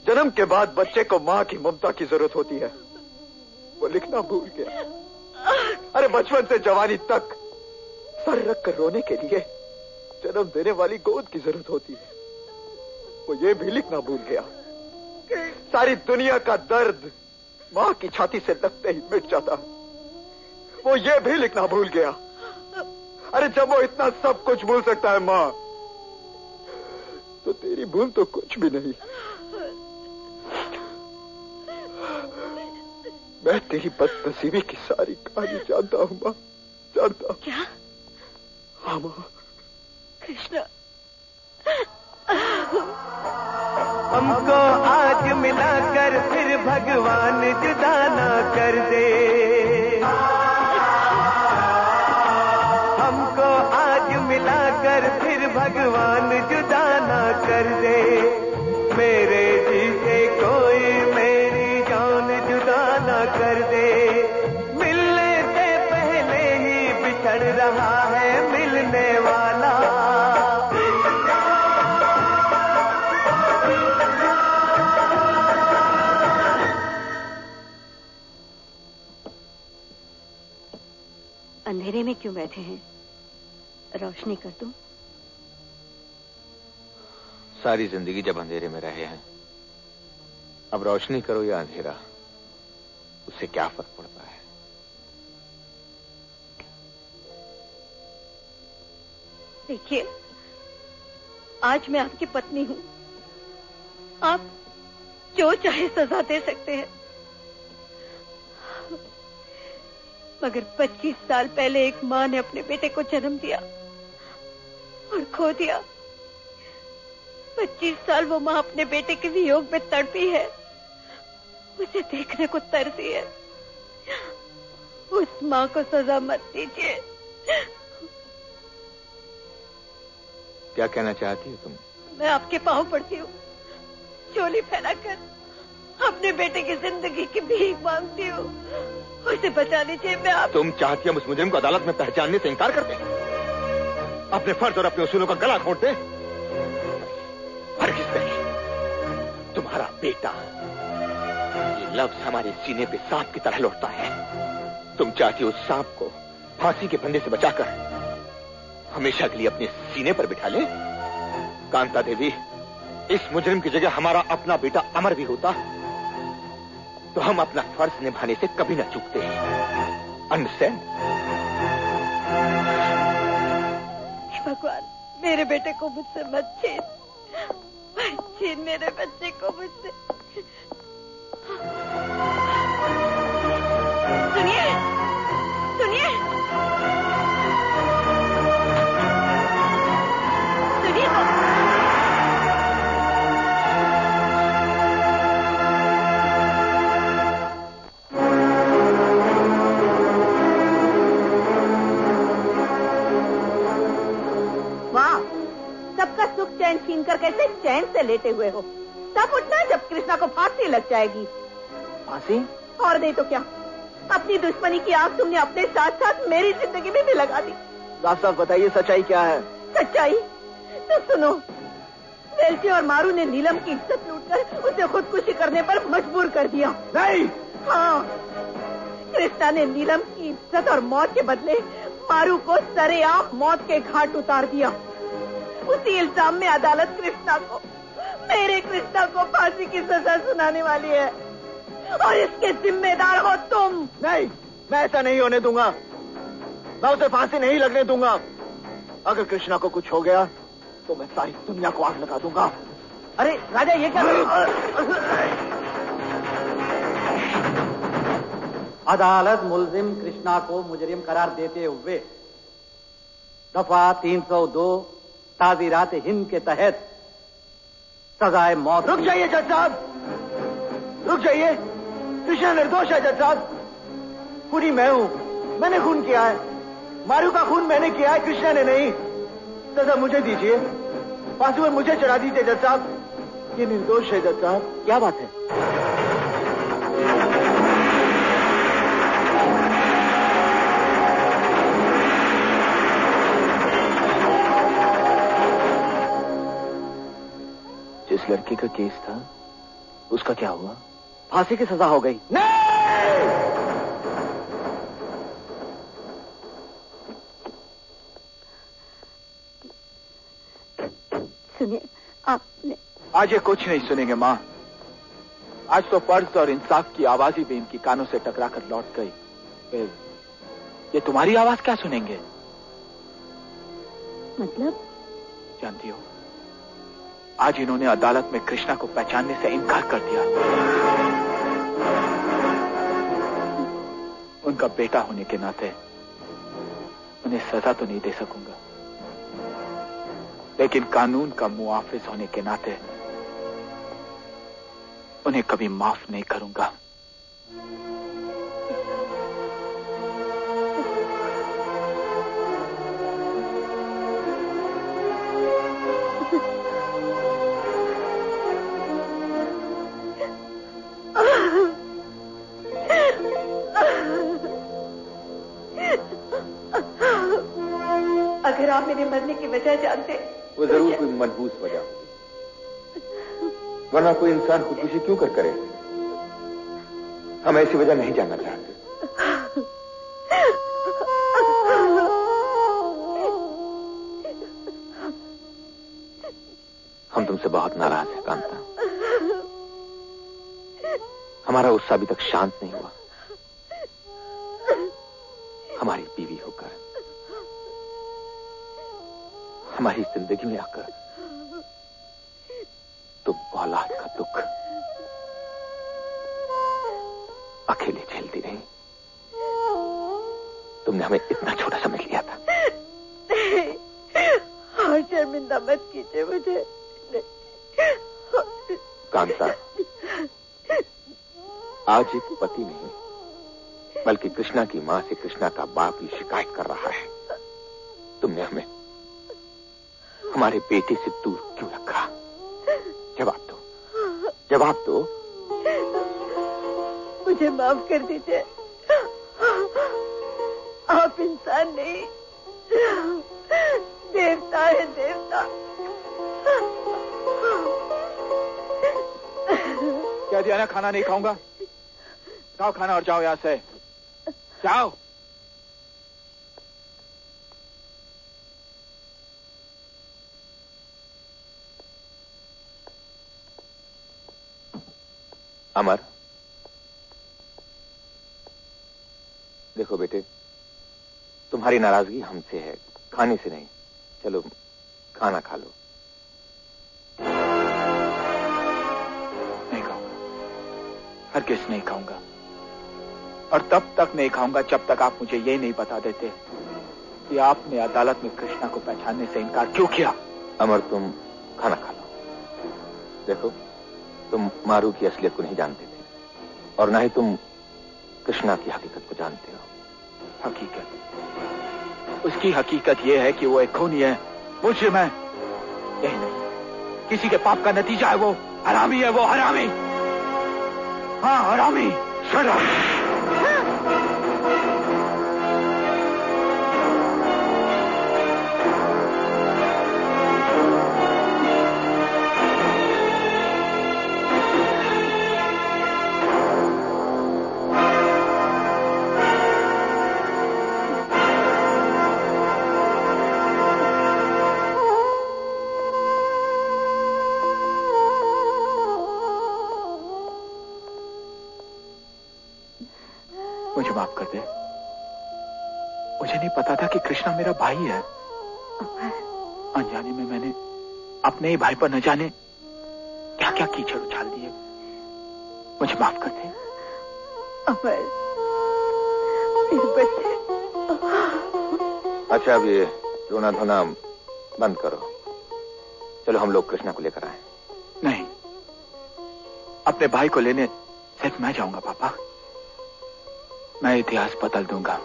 जन्म के बाद बच्चे को माँ की ममता की जरूरत होती है, वो लिखना भूल गया। अरे बचपन से जवानी तक सर रख कर रोने के लिए जन्म देने वाली गोद की जरूरत होती है, वो ये भी लिखना भूल गया। सारी दुनिया का दर्द माँ की छाती से लगते ही मिट जाता, वो ये भी लिखना भूल गया। अरे जब वो इतना सब कुछ भूल सकता है माँ, तो तेरी भूल तो कुछ भी नहीं। मैं तेरी बदनसीबी की सारी कहानी जानता हूँ माँ, जानता हूँ। क्या? हाँ माँ। कृष्णा, हमको आज मिलाकर फिर भगवान जुदा ना कर दे। हमको आज मिलाकर फिर भगवान जुदा ना कर दे। मेरे जी से कोई मेरी जान जुदा ना कर दे। मिलने से पहले ही बिछड़ रहा है मिलने वाला। अंधेरे में क्यों बैठे हैं? रोशनी कर दूं? सारी जिंदगी जब अंधेरे में रहे हैं, अब रोशनी करो या अंधेरा, उससे क्या फर्क पड़ता है? देखिए, आज मैं आपकी पत्नी हूं। आप जो चाहे सजा दे सकते हैं, मगर 25 साल पहले एक मां ने अपने बेटे को जन्म दिया और खो दिया। 25 साल वो मां अपने बेटे के वियोग में तड़पी है, उसे देखने को तरसी है। उस मां को सजा मत दीजिए। क्या कहना चाहती हो तुम? मैं आपके पांव पड़ती हूँ, चोली फैलाकर अपने बेटे की जिंदगी की भीख मांगती हूँ। उसे बचा लीजिए। मैं आप तुम चाहती हम उस मुजरिम को अदालत में पहचानने से इनकार कर दें, अपने फर्ज और अपने उसूलों का गला घोंट दें? हरगिज़ नहीं। तुम्हारा बेटा, ये लफ्ज हमारे सीने पे सांप की तरह लौटता है। तुम चाहती हो उस सांप को फांसी के फंदे से बचाकर हमेशा के लिए अपने सीने पर बिठा ले? कांता देवी, इस मुजरिम की जगह हमारा अपना बेटा अमर भी होता तो हम अपना फर्ज निभाने से कभी न चूकते। अंडरस्टैंड? भगवान, मेरे बेटे को मुझसे मत छीन, छीन मेरे बच्चे को मुझसे। सुनिए, सुनिए, सुनिए तो। सबका सुख चैन छीन कर कैसे चैन से लेटे हुए हो? तब उठना जब कृष्णा को फांसी लग जाएगी। फांसी? और नहीं तो क्या, अपनी दुश्मनी की आग तुमने अपने साथ साथ मेरी जिंदगी में भी लगा दी। साफ साफ बताइए, सच्चाई क्या है? सच्चाई तो सुनो। वेल्ची और मारू ने नीलम की इज्जत लूटकर उसे खुदकुशी करने पर मजबूर कर दिया। नहीं। हाँ, कृष्णा ने नीलम की इज्जत और मौत के बदले मारू को सरेआम मौत के घाट उतार दिया। उसी इल्जाम में अदालत कृष्णा को, मेरे कृष्णा को फांसी की सजा सुनाने वाली है और इसके जिम्मेदार हो तुम। नहीं, मैं ऐसा नहीं होने दूंगा। मैं उसे फांसी नहीं लगने दूंगा। अगर कृष्णा को कुछ हो गया तो मैं सारी दुनिया को आग लगा दूंगा। अरे राजा, ये क्या? अदालत मुलजिम कृष्णा को मुजरिम करार देते हुए दफा 302 ताज़ीरात हिंद के तहत सजाए मौत। रुक जाइए जज साहब, रुक जाइए। कृष्णा निर्दोष है जज साहब। खूनी मैं हूं, मैंने खून किया है। मारू का खून मैंने किया है, कृष्णा ने नहीं। सजा मुझे दीजिए, फांसी पर मुझे चढ़ा दीजिए जज साहब। ये निर्दोष है जज साहब। क्या बात है? जिस लड़की का केस था उसका क्या हुआ? फांसी की सजा हो गई। नहीं! सुनिए, आपने आज ये कुछ नहीं सुनेंगे माँ। आज तो फर्ज और इंसाफ की आवाज ही भी इनकी कानों से टकराकर लौट गई। फिर ये तुम्हारी आवाज क्या सुनेंगे? मतलब? जानती हो, आज इन्होंने अदालत में कृष्णा को पहचानने से इनकार कर दिया। उनका बेटा होने के नाते उन्हें सजा तो नहीं दे सकूंगा, लेकिन कानून का मुआफिज होने के नाते उन्हें कभी माफ नहीं करूंगा। अगर आप मेरे मरने की वजह जानते। वो जरूर कोई मनहूस वजह होगी, वरना कोई इंसान खुदकुशी क्यों कर करे? हम ऐसी वजह नहीं जानना चाहते। हम तुमसे बहुत नाराज हैं कांता। हमारा गुस्सा अभी तक शांत नहीं हुआ। हमारी बीवी होकर, हमारी जिंदगी में आकर तुम औलाद का दुख अकेले झेलती रही। तुमने हमें इतना छोटा समझ लिया था। और शर्मिंदा मत कीजिए मुझे। कांता, आज एक पति नहीं बल्कि कृष्णा की मां से कृष्णा का बाप ही शिकायत कर रहा है। तुमने हमें हमारे बेटे से दूर क्यों रखा? जवाब दो, जवाब दो। मुझे माफ कर दीजिए, आप इंसान नहीं, देवता है, देवता। क्या दिया ना, खाना नहीं खाऊंगा? खाओ खाना और जाओ यहां से, जाओ। अमर, देखो बेटे, तुम्हारी नाराजगी हमसे है, खाने से नहीं। चलो खाना खा लो। नहीं खाऊंगा, हरगिज़ नहीं खाऊंगा, और तब तक नहीं खाऊंगा जब तक आप मुझे ये नहीं बता देते कि आपने अदालत में कृष्णा को पहचानने से इनकार क्यों किया। अमर, तुम खाना खा लो। देखो, तुम मारू की असलियत को नहीं जानते थे, और ना ही तुम कृष्णा की हकीकत को जानते हो। हकीकत? उसकी हकीकत यह है कि वो एक खूनी है, मुझे मैं यही नहीं, किसी के पाप का नतीजा है। वो हरामी है, वो हरामी। हाँ, हरामी। Shut up. मुझे माफ कर दे, मुझे नहीं पता था कि कृष्णा मेरा भाई है। अनजाने में मैंने अपने ही भाई पर न जाने क्या क्या कीचड़ उछाल दिए। मुझे माफ कर दे। अमर, मेरे बच्चे। अच्छा, अब ये रोना धोना बंद करो। चलो हम लोग कृष्णा को लेकर आए। नहीं, अपने भाई को लेने सिर्फ मैं जाऊंगा पापा। मैं इतिहास बदल दूंगा।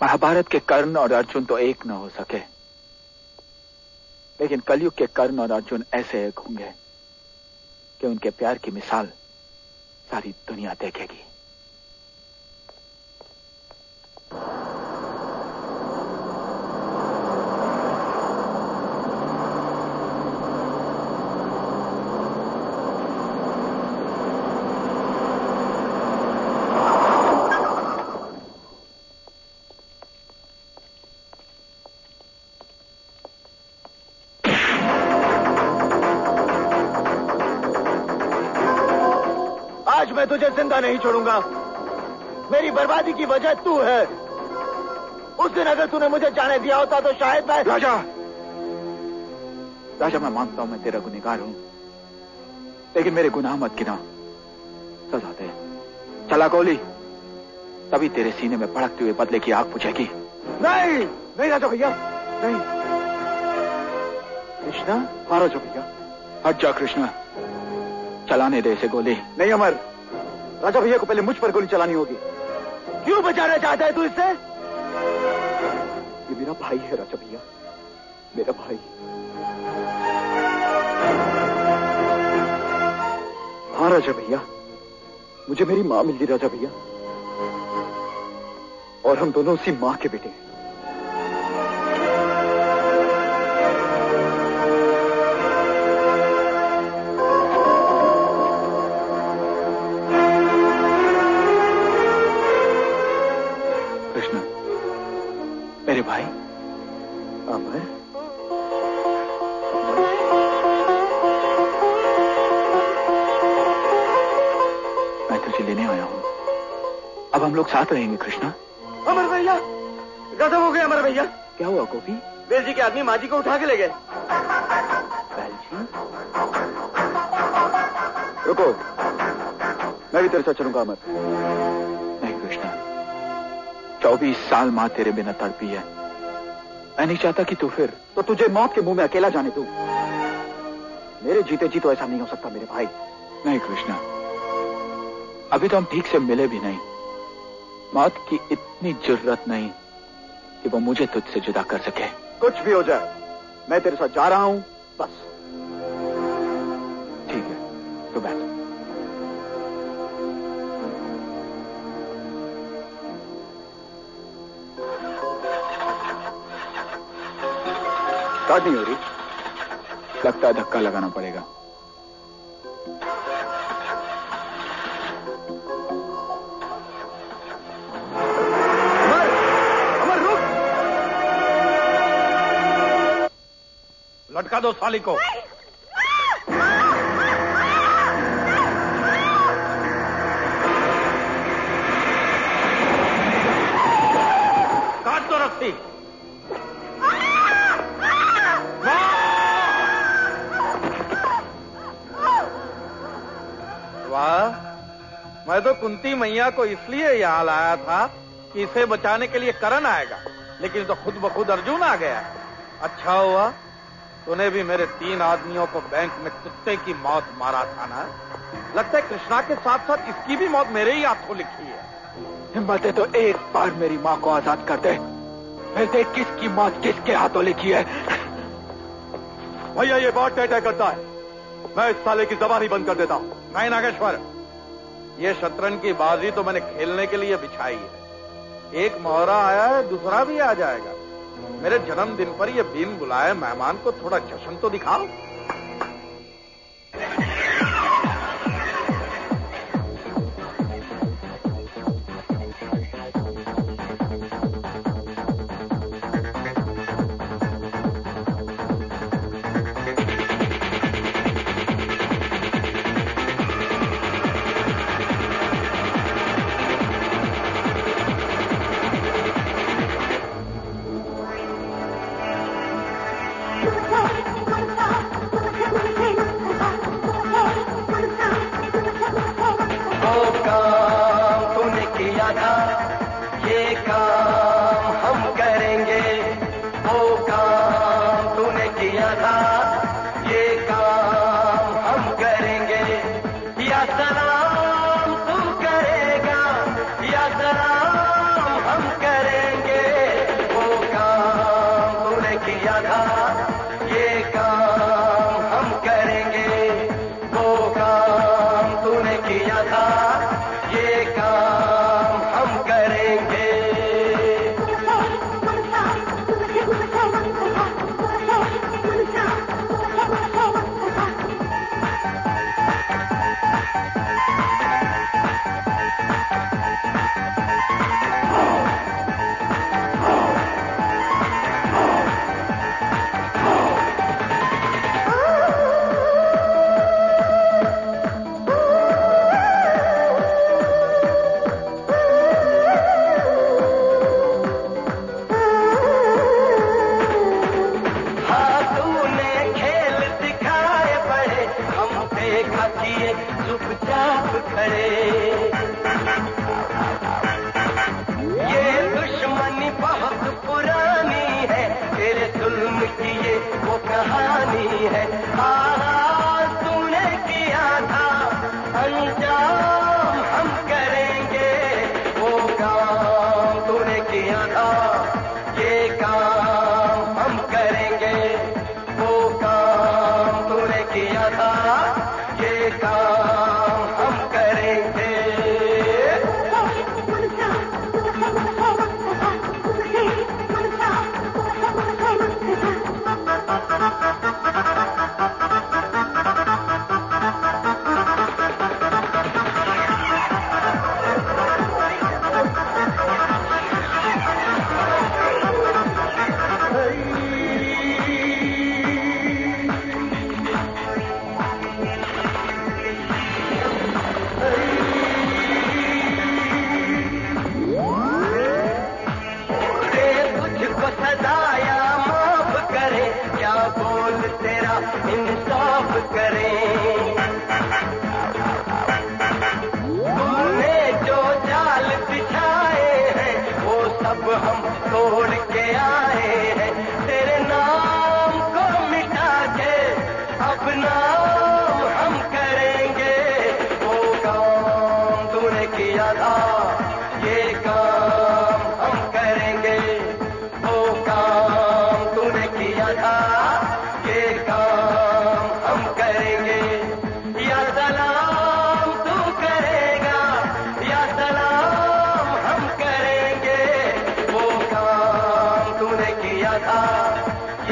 महाभारत के कर्ण और अर्जुन तो एक न हो सके, लेकिन कलयुग के कर्ण और अर्जुन ऐसे एक होंगे कि उनके प्यार की मिसाल सारी दुनिया देखेगी। मैं तुझे जिंदा नहीं छोड़ूंगा। मेरी बर्बादी की वजह तू है। उस दिन अगर तूने मुझे जाने दिया होता तो शायद मैं। राजा, राजा, मैं मानता हूं मैं तेरा गुनहगार हूं, लेकिन मेरे गुनाह मत गिना, सजा दे। चला गोली, तभी तेरे सीने में भड़कते हुए बदले की आग बुझेगी। नहीं नहीं राजा भैया, नहीं। कृष्णा? हाँ राजा भैया। हट जा कृष्णा, चलाने दे इसे गोली। नहीं अमर, राजा भैया को पहले मुझ पर गोली चलानी होगी। क्यों बचाना चाहता है तू इससे? ये मेरा भाई है राजा भैया, मेरा भाई। हाँ राजा भैया, मुझे मेरी मां मिल गई राजा भैया, और हम दोनों उसी मां के बेटे हैं। मेरे भाई अमर, मैं तुझे लेने आया हूं। अब हम लोग साथ रहेंगे कृष्णा। अमर भैया, गजब हो गया अमर भैया। क्या हुआ गोपी? बेल जी के आदमी माँ जी को उठा के ले गए। बेल जी? रुको, मैं भी तेरे साथ चलूंगा अमर। नहीं कृष्णा, 24 साल मां तेरे बिना तड़पी है। मैं नहीं चाहता कि तू फिर। तो तुझे मौत के मुंह में अकेला जाने दूं। मेरे जीते जी तो ऐसा नहीं हो सकता मेरे भाई। नहीं कृष्णा, अभी तो हम ठीक से मिले भी नहीं। मौत की इतनी जरूरत नहीं कि वो मुझे तुझसे जुदा कर सके। कुछ भी हो जाए, मैं तेरे साथ जा रहा हूं, बस। ठीक है, तो बैठ। स्टार्ट नहीं हो रही, लगता है धक्का लगाना पड़ेगा। लटका दो साली को। काट दो रस्सी। वाह, मैं तो कुंती मैया को इसलिए यहां लाया था कि इसे बचाने के लिए करण आएगा, लेकिन तो खुद ब खुद अर्जुन आ गया। अच्छा हुआ तूने भी मेरे 3 आदमियों को बैंक में कुत्ते की मौत मारा था ना। लगता है कृष्णा के साथ साथ इसकी भी मौत मेरे ही हाथों लिखी है। हिम्मत है तो एक बार मेरी मां को आजाद कर दे, फिर देख किसकी मौत किसके हाथों लिखी है। भैया ये बहुत तय करता है, मैं इस साले की जबान ही बंद कर देता हूं। नहीं नागेश्वर, ये शतरंज की बाजी तो मैंने खेलने के लिए बिछाई है। एक मोहरा आया है, दूसरा भी आ जाएगा। मेरे जन्मदिन पर ये बिन बुलाए मेहमान को थोड़ा जश्न तो दिखाओ।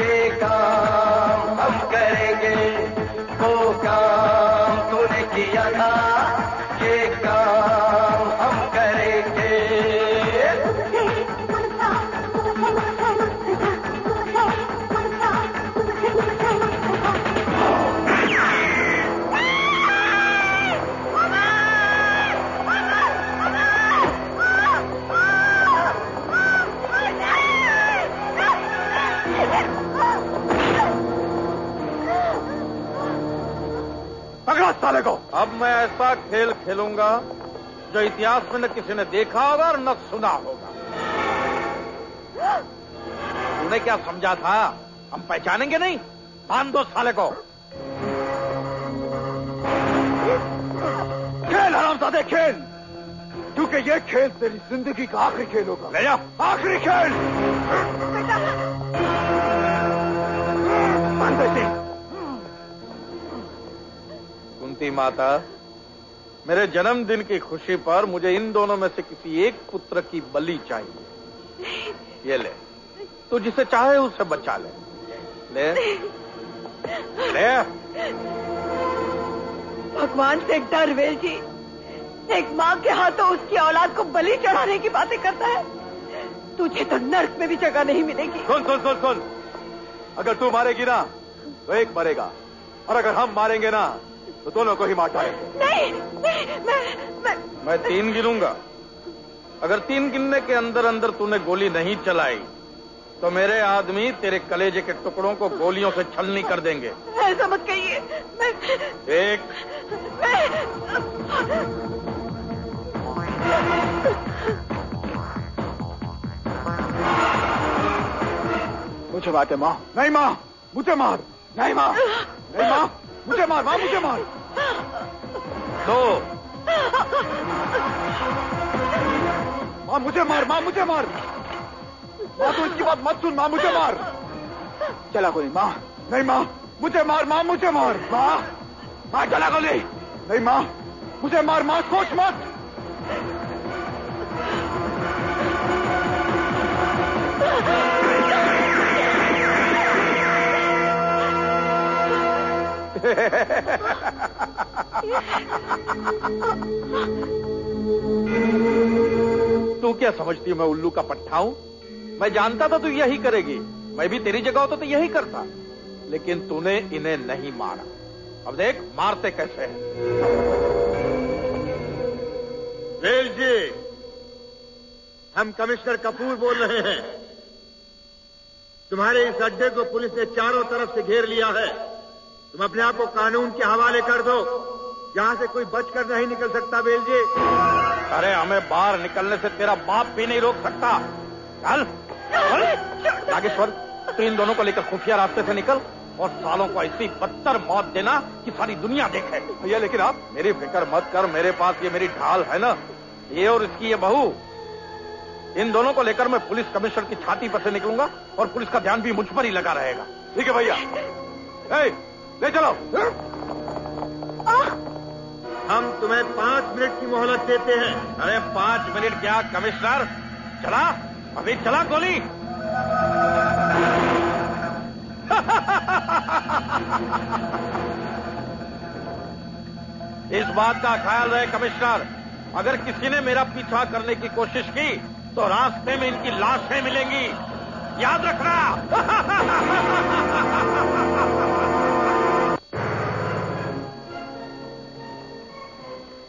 ये काम हम करेंगे, वो काम तूने किया था, ये काम हम करेंगे। पकड़ा साले को। अब मैं ऐसा खेल खेलूंगा जो इतिहास में न किसी ने देखा होगा और न सुना होगा। तूने क्या समझा था हम पहचानेंगे नहीं? बांध दो साले को। खेल हरामजादे खेल, क्योंकि ये खेल तेरी जिंदगी का आखिरी खेल होगा। ले जा। आखिरी खेल। कुंती माता, मेरे जन्मदिन की खुशी पर मुझे इन दोनों में से किसी एक पुत्र की बलि चाहिए। ये ले, तू जिसे चाहे उसे बचा ले। ले ले। भगवान से डर वेल जी, एक माँ के हाथों उसकी औलाद को बलि चढ़ाने की बातें करता है। तुझे तो नर्क में भी जगह नहीं मिलेगी। सुन सुन सुन सुन, अगर तू मारेगी ना तो एक मरेगा, और अगर हम मारेंगे ना तो दोनों को ही मार डालेंगे। नहीं, मैं 3 गिनूंगा। अगर 3 गिनने के अंदर अंदर तूने गोली नहीं चलाई तो मेरे आदमी तेरे कलेजे के टुकड़ों को गोलियों से छलनी कर देंगे। ऐसा मत कहिए। 1 मुझे बात है माँ। नहीं माँ, मुझे मार। नहीं माँ, नहीं माँ, मुझे मार। माँ मुझे मार। 2 माँ मुझे मार। माँ मुझे मार। माँ तो इसकी बात मत सुन। माँ मुझे मार। चला गोली। माँ नहीं माँ, मुझे मार। माँ मुझे मार। माँ, माँ चला गोली। नहीं माँ, मुझे मार। माँ सोच मत। तू क्या समझती है मैं उल्लू का पट्टा हूं? मैं जानता था तू यही करेगी। मैं भी तेरी जगह होता तो यही करता, लेकिन तूने इन्हें नहीं मारा। अब देख मारते कैसे हैं। वेल जी, हम कमिश्नर कपूर बोल रहे हैं। तुम्हारे इस अड्डे को पुलिस ने चारों तरफ से घेर लिया है। तुम अपने आप को कानून के हवाले कर दो, यहां से कोई बचकर नहीं निकल सकता। वेल जी, अरे हमें बाहर निकलने से तेरा बाप भी नहीं रोक सकता। चल नागेश्वर, तो इन दोनों को लेकर खुफिया रास्ते से निकल और सालों को ऐसी बदतर मौत देना कि सारी दुनिया देखे। भैया लेकिन आप मेरी फिक्र मत कर, मेरे पास ये मेरी ढाल है ना, ये और इसकी ये बहू। इन दोनों को लेकर मैं पुलिस कमिश्नर की छाती पर से निकलूंगा और पुलिस का ध्यान भी मुझ पर ही लगा रहेगा। ठीक है भैया। ले चलो। हम तुम्हें 5 मिनट की मोहलत देते हैं। अरे 5 मिनट क्या कमिश्नर, चला अभी चला गोली। इस बात का ख्याल रहे कमिश्नर, अगर किसी ने मेरा पीछा करने की कोशिश की तो रास्ते में इनकी लाशें मिलेंगी, याद रखना।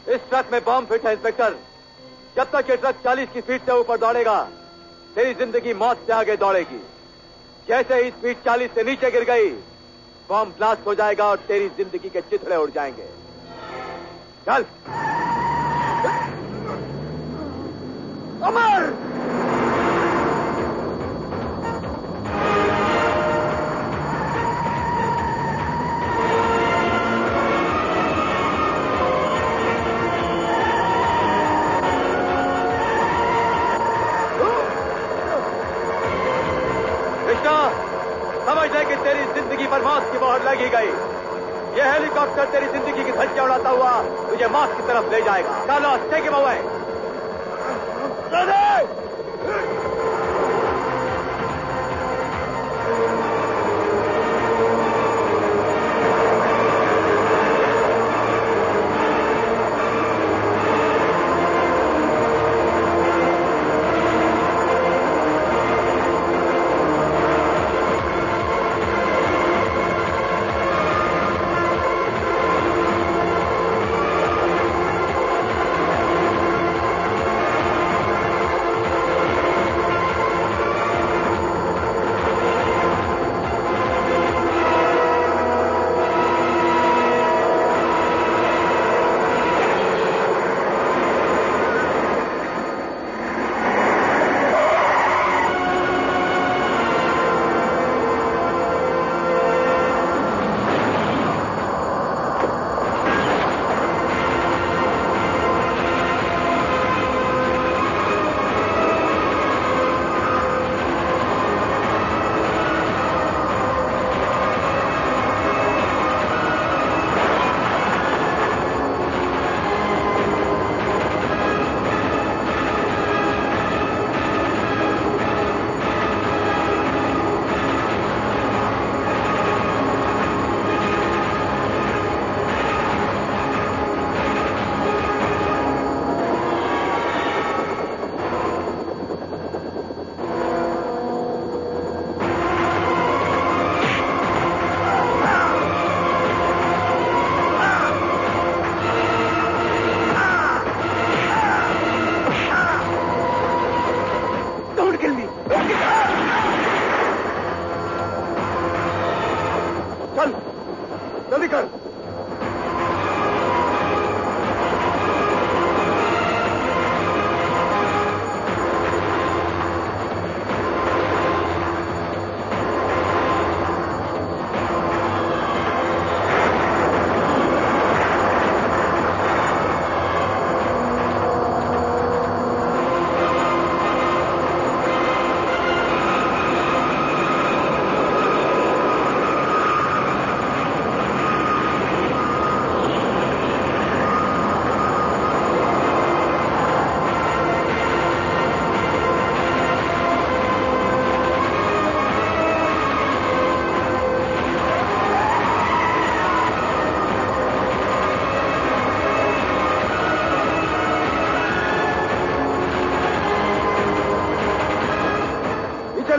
इस ट्रक में बम फिट है इंस्पेक्टर। जब तक ये ट्रक 40 की स्पीड से ऊपर दौड़ेगा, तेरी जिंदगी मौत से आगे दौड़ेगी। जैसे ही स्पीड 40 से नीचे गिर गई, बम ब्लास्ट हो जाएगा और तेरी जिंदगी के चिथड़े उड़ जाएंगे। चल। अमर! समझ ले कि तेरी जिंदगी पर मौत की मोहर लगी गई। यह हेलीकॉप्टर तेरी जिंदगी की धज्जियां उड़ाता हुआ तुझे मौत की तरफ ले जाएगा। चलो टेक हिम अवे।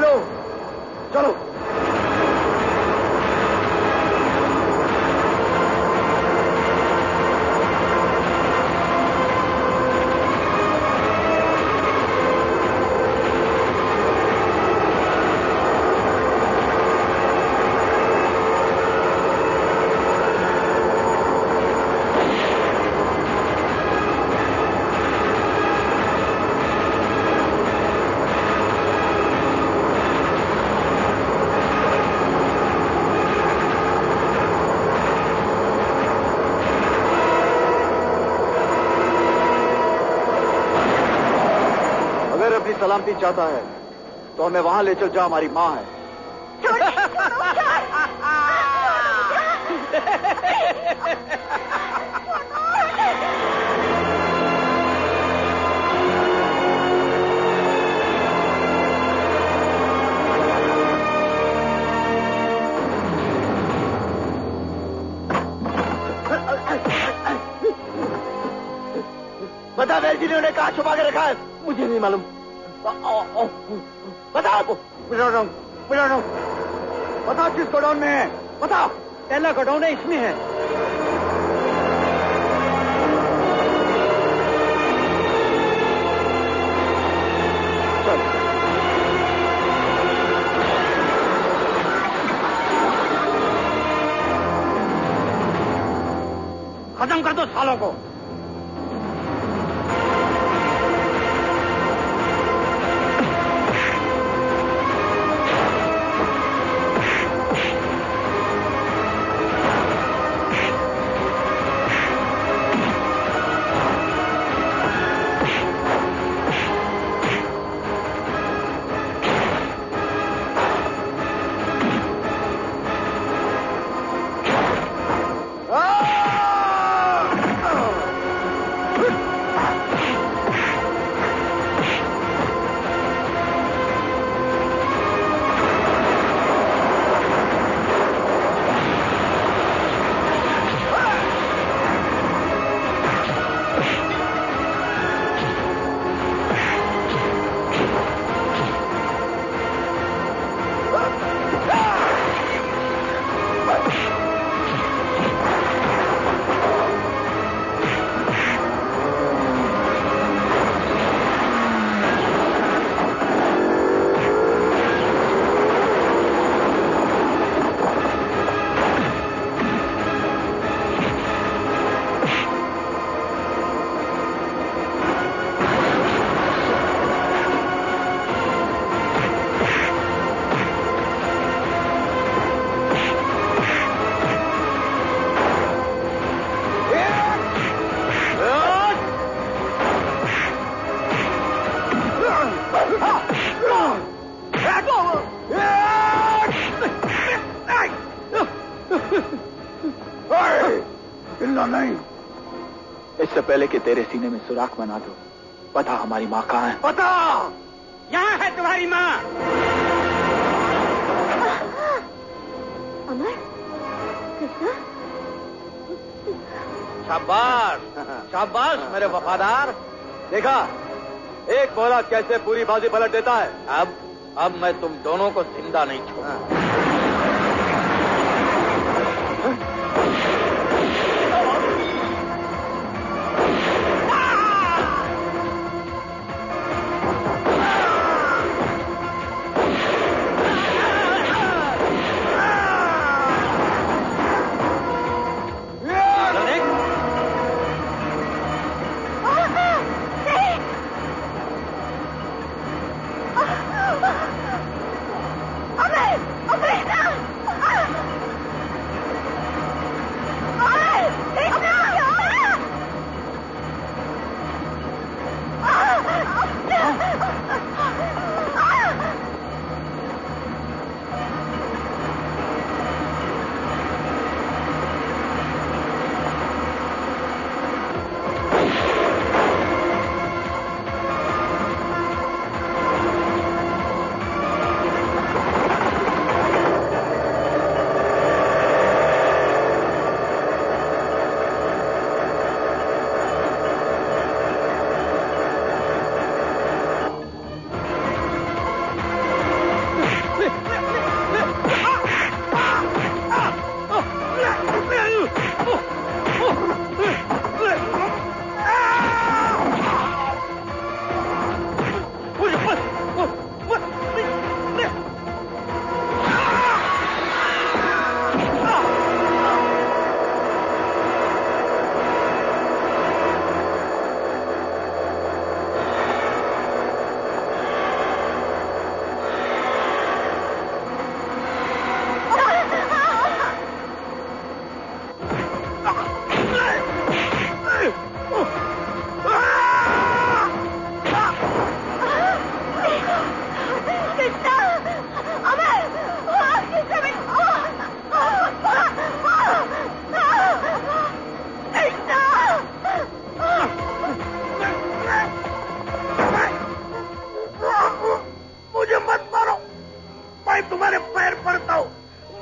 चलो चलो। सलामती चाहता है तो हमें वहां ले चल जहां हमारी मां है। बता वेल जी ने उन्हें कहाँ छुपा के रखा है? मुझे नहीं मालूम। बता बताओ किस गोडाउन में है? बताओ। पहला गोडाउन है, इसमें है। चल। खत्म कर दो सालों को। नहीं। इससे पहले कि तेरे सीने में सुराख बना दो, बता हमारी माँ कहाँ है? बता। यहाँ है तुम्हारी माँ। अमर, कृष्णा। शाबाश शाबाश मेरे वफादार। देखा एक बोला कैसे पूरी बाजी पलट देता है। अब मैं तुम दोनों को जिंदा नहीं छोड़ूंगा। अमर पैर पड़ता हूँ,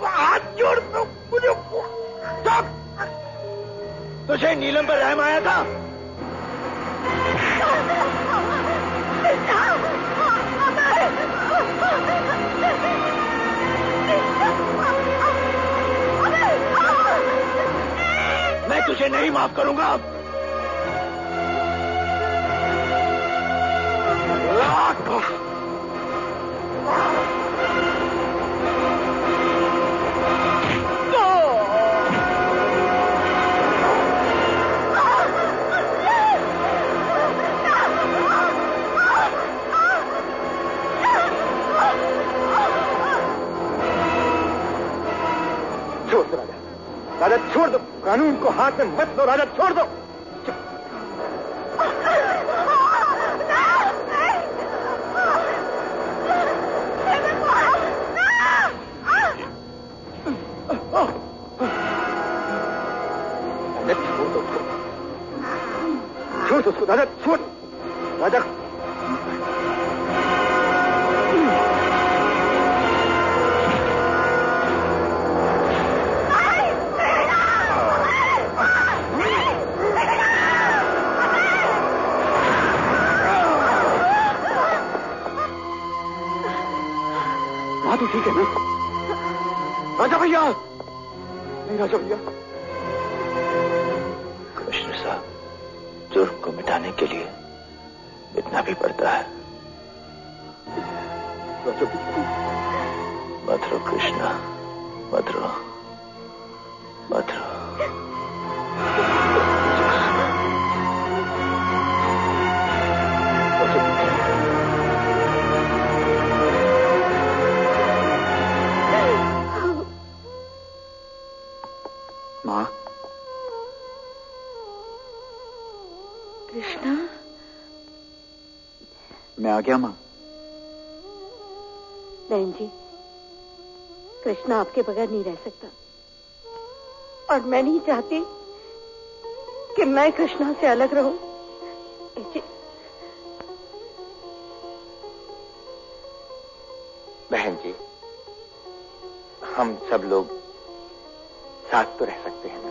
हाथ जोड़ता हूँ, मुझे चुप। तुझे नीलम पर रहम आया था? मैं तुझे नहीं माफ करूंगा। छोड़ दो राजा, राजा छोड़ दो, कानून को हाथ में मत दो राजा, छोड़ दो। छोड़ दो उसको राजा, छोड़ राजा। तो ठीक है ना राजा भैया? नहीं राजा भैया। कृष्ण साहब, जुर्म को मिटाने के लिए इतना भी पड़ता है। राजा भैया मत रो कृष्णा, मत रो, मत रो। माँ, कृष्णा, मैं आ गया माँ। बहन जी, कृष्णा आपके बगैर नहीं रह सकता और मैं नहीं चाहती कि मैं कृष्णा से अलग रहूं। बहन जी, हम सब लोग साथ तो रह सकते हैं ना?